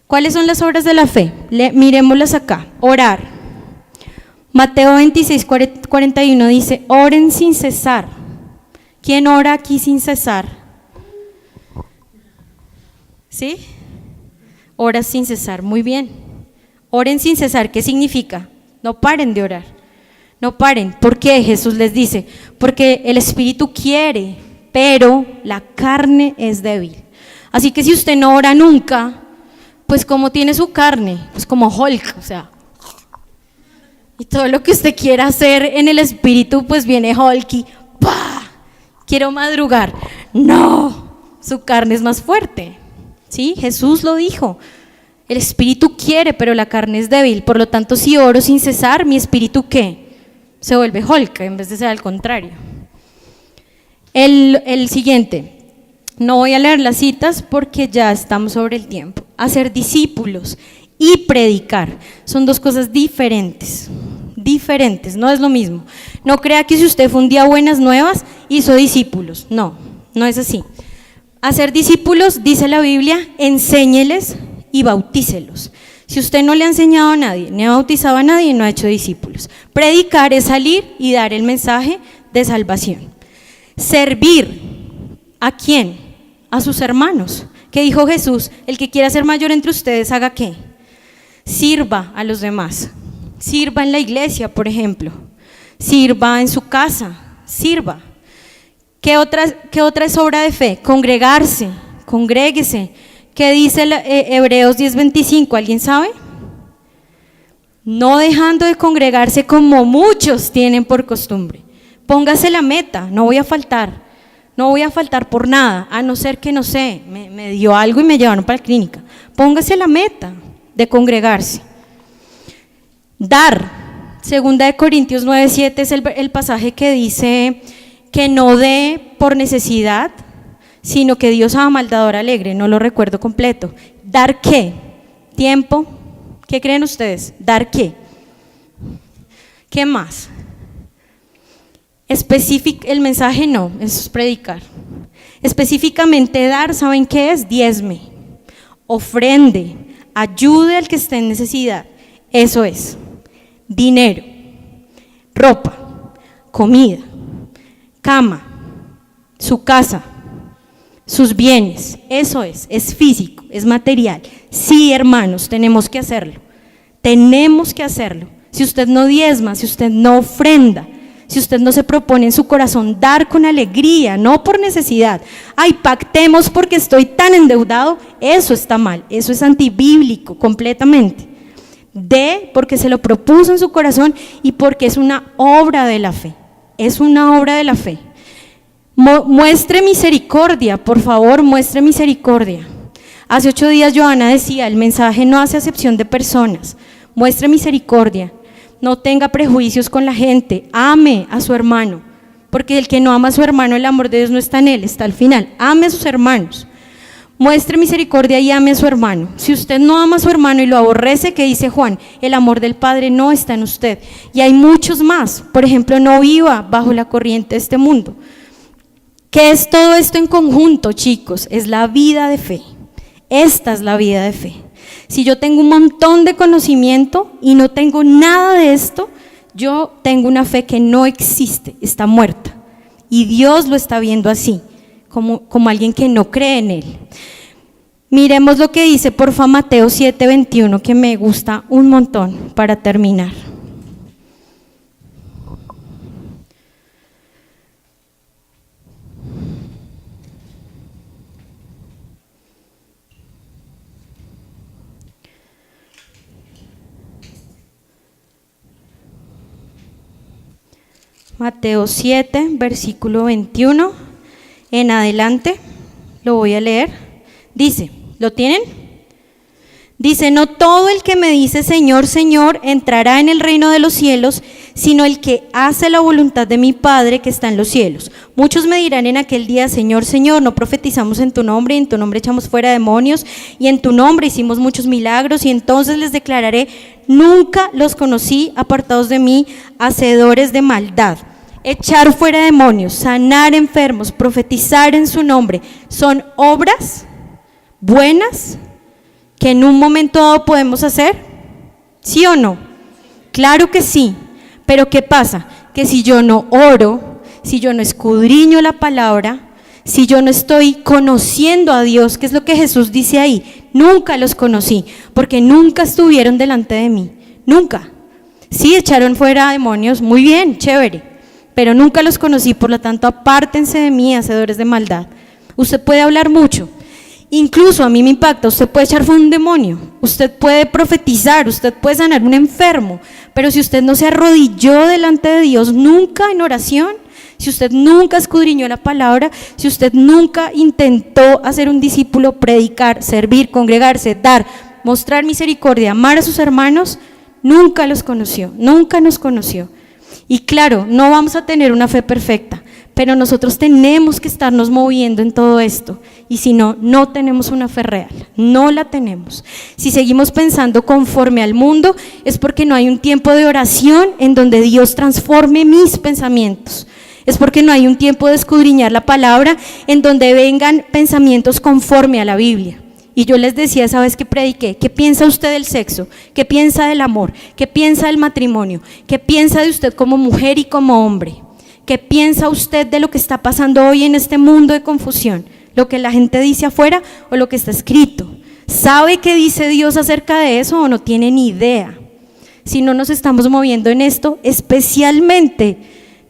[SPEAKER 1] ¿Cuáles son las obras de la fe? Miremoslas acá. Orar. Mateo 26:41 dice: oren sin cesar. ¿Quién ora aquí sin cesar? ¿Sí? Ora sin cesar, muy bien. Oren sin cesar, ¿qué significa? No paren de orar. No paren. ¿Por qué? Jesús les dice, porque el espíritu quiere, pero la carne es débil. Así que si usted no ora nunca, pues como tiene su carne, pues como Hulk, o sea, y todo lo que usted quiera hacer en el espíritu, pues viene Hulk y ¡pah! Quiero madrugar. No, su carne es más fuerte. ¿Sí? Jesús lo dijo. El espíritu quiere, pero la carne es débil. Por lo tanto, si oro sin cesar, mi espíritu ¿qué? Se vuelve Hulk en vez de ser al contrario. El siguiente. No voy a leer las citas porque ya estamos sobre el tiempo. Hacer discípulos y predicar son dos cosas diferentes, no es lo mismo. No crea que si usted fue un día buenas nuevas, hizo discípulos. No, no es así. Hacer discípulos, dice la Biblia, enséñeles y bautícelos. Si usted no le ha enseñado a nadie, ni ha bautizado a nadie, no ha hecho discípulos. Predicar es salir y dar el mensaje de salvación. Servir, ¿a quién? A sus hermanos. ¿Qué dijo Jesús? El que quiera ser mayor entre ustedes, ¿haga qué? Sirva a los demás. Sirva en la iglesia, por ejemplo. Sirva en su casa. Sirva. ¿Qué otra es obra de fe? Congregarse. Congréguese. ¿Qué dice Hebreos 10:25? ¿Alguien sabe? No dejando de congregarse como muchos tienen por costumbre. Póngase la meta, no voy a faltar. No voy a faltar por nada, a no ser que, no sé, me dio algo y me llevaron para la clínica. Póngase la meta de congregarse. Dar. 2 Corintios 9:7 es el pasaje que dice que no dé por necesidad, sino que Dios ama al dador alegre. No lo recuerdo completo. ¿Dar qué? ¿Tiempo? ¿Qué creen ustedes? ¿Dar qué? ¿Qué más? El mensaje no, eso es predicar. Específicamente dar, ¿saben qué es? Diezme, ofrende, ayude al que esté en necesidad. Eso es. Dinero, ropa, comida, cama, su casa, sus bienes. Eso es físico, es material. Sí, hermanos, tenemos que hacerlo. Tenemos que hacerlo. Si usted no diezma, si usted no ofrenda, si usted no se propone en su corazón dar con alegría, no por necesidad, ay, pactemos porque estoy tan endeudado, eso está mal, eso es antibíblico completamente. Dé porque se lo propuso en su corazón y porque es una obra de la fe, es una obra de la fe. Muestre misericordia, por favor, muestre misericordia. Hace 8 días Johanna decía, el mensaje no hace acepción de personas, muestre misericordia. No tenga prejuicios con la gente, ame a su hermano, porque el que no ama a su hermano, el amor de Dios no está en él, está al final. Ame a sus hermanos, muestre misericordia y ame a su hermano. Si usted no ama a su hermano y lo aborrece, ¿qué dice Juan? El amor del Padre no está en usted. Y hay muchos más, por ejemplo, no viva bajo la corriente de este mundo. ¿Qué es todo esto en conjunto, chicos? Es la vida de fe. Esta es la vida de fe. Si yo tengo un montón de conocimiento y no tengo nada de esto, yo tengo una fe que no existe, está muerta. Y Dios lo está viendo así, como alguien que no cree en Él. Miremos lo que dice porfa Mateo 7:21, que me gusta un montón para terminar. Mateo 7, versículo 21 en adelante, lo voy a leer. Dice, ¿lo tienen? Dice, no todo el que me dice Señor, Señor, entrará en el reino de los cielos, sino el que hace la voluntad de mi Padre que está en los cielos. Muchos me dirán en aquel día, Señor, Señor, no profetizamos en tu nombre, y en tu nombre echamos fuera demonios, y en tu nombre hicimos muchos milagros, y entonces les declararé, nunca los conocí, apartados de mí, hacedores de maldad. Echar fuera demonios, sanar enfermos, profetizar en su nombre, son obras buenas que en un momento dado podemos hacer, ¿sí o no? Claro que sí, pero ¿qué pasa? Que si yo no oro, si yo no escudriño la palabra, si yo no estoy conociendo a Dios, ¿qué es lo que Jesús dice ahí? Nunca los conocí, porque nunca estuvieron delante de mí, nunca. Sí, echaron fuera demonios, muy bien, chévere, pero nunca los conocí, por lo tanto, apártense de mí, hacedores de maldad. Usted puede hablar mucho, incluso a mí me impacta, usted puede echar fuera un demonio, usted puede profetizar, usted puede sanar un enfermo, pero si usted no se arrodilló delante de Dios nunca en oración, si usted nunca escudriñó la palabra, si usted nunca intentó hacer un discípulo, predicar, servir, congregarse, dar, mostrar misericordia, amar a sus hermanos, nunca los conoció, nunca nos conoció. Y claro, no vamos a tener una fe perfecta, pero nosotros tenemos que estarnos moviendo en todo esto, y si no, no tenemos una fe real, no la tenemos. Si seguimos pensando conforme al mundo, es porque no hay un tiempo de oración en donde Dios transforme mis pensamientos, es porque no hay un tiempo de escudriñar la palabra en donde vengan pensamientos conforme a la Biblia. Y yo les decía esa vez que prediqué, ¿qué piensa usted del sexo? ¿Qué piensa del amor? ¿Qué piensa del matrimonio? ¿Qué piensa de usted como mujer y como hombre? ¿Qué piensa usted de lo que está pasando hoy en este mundo de confusión? ¿Lo que la gente dice afuera o lo que está escrito? ¿Sabe qué dice Dios acerca de eso o no tiene ni idea? Si no nos estamos moviendo en esto, especialmente,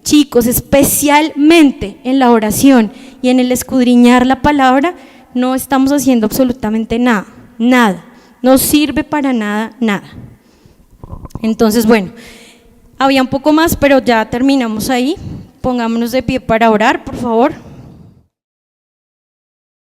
[SPEAKER 1] chicos, especialmente en la oración y en el escudriñar la palabra, no estamos haciendo absolutamente nada, nada, no sirve para nada, nada. Entonces, bueno, había un poco más, pero ya terminamos ahí. Pongámonos de pie para orar, por favor.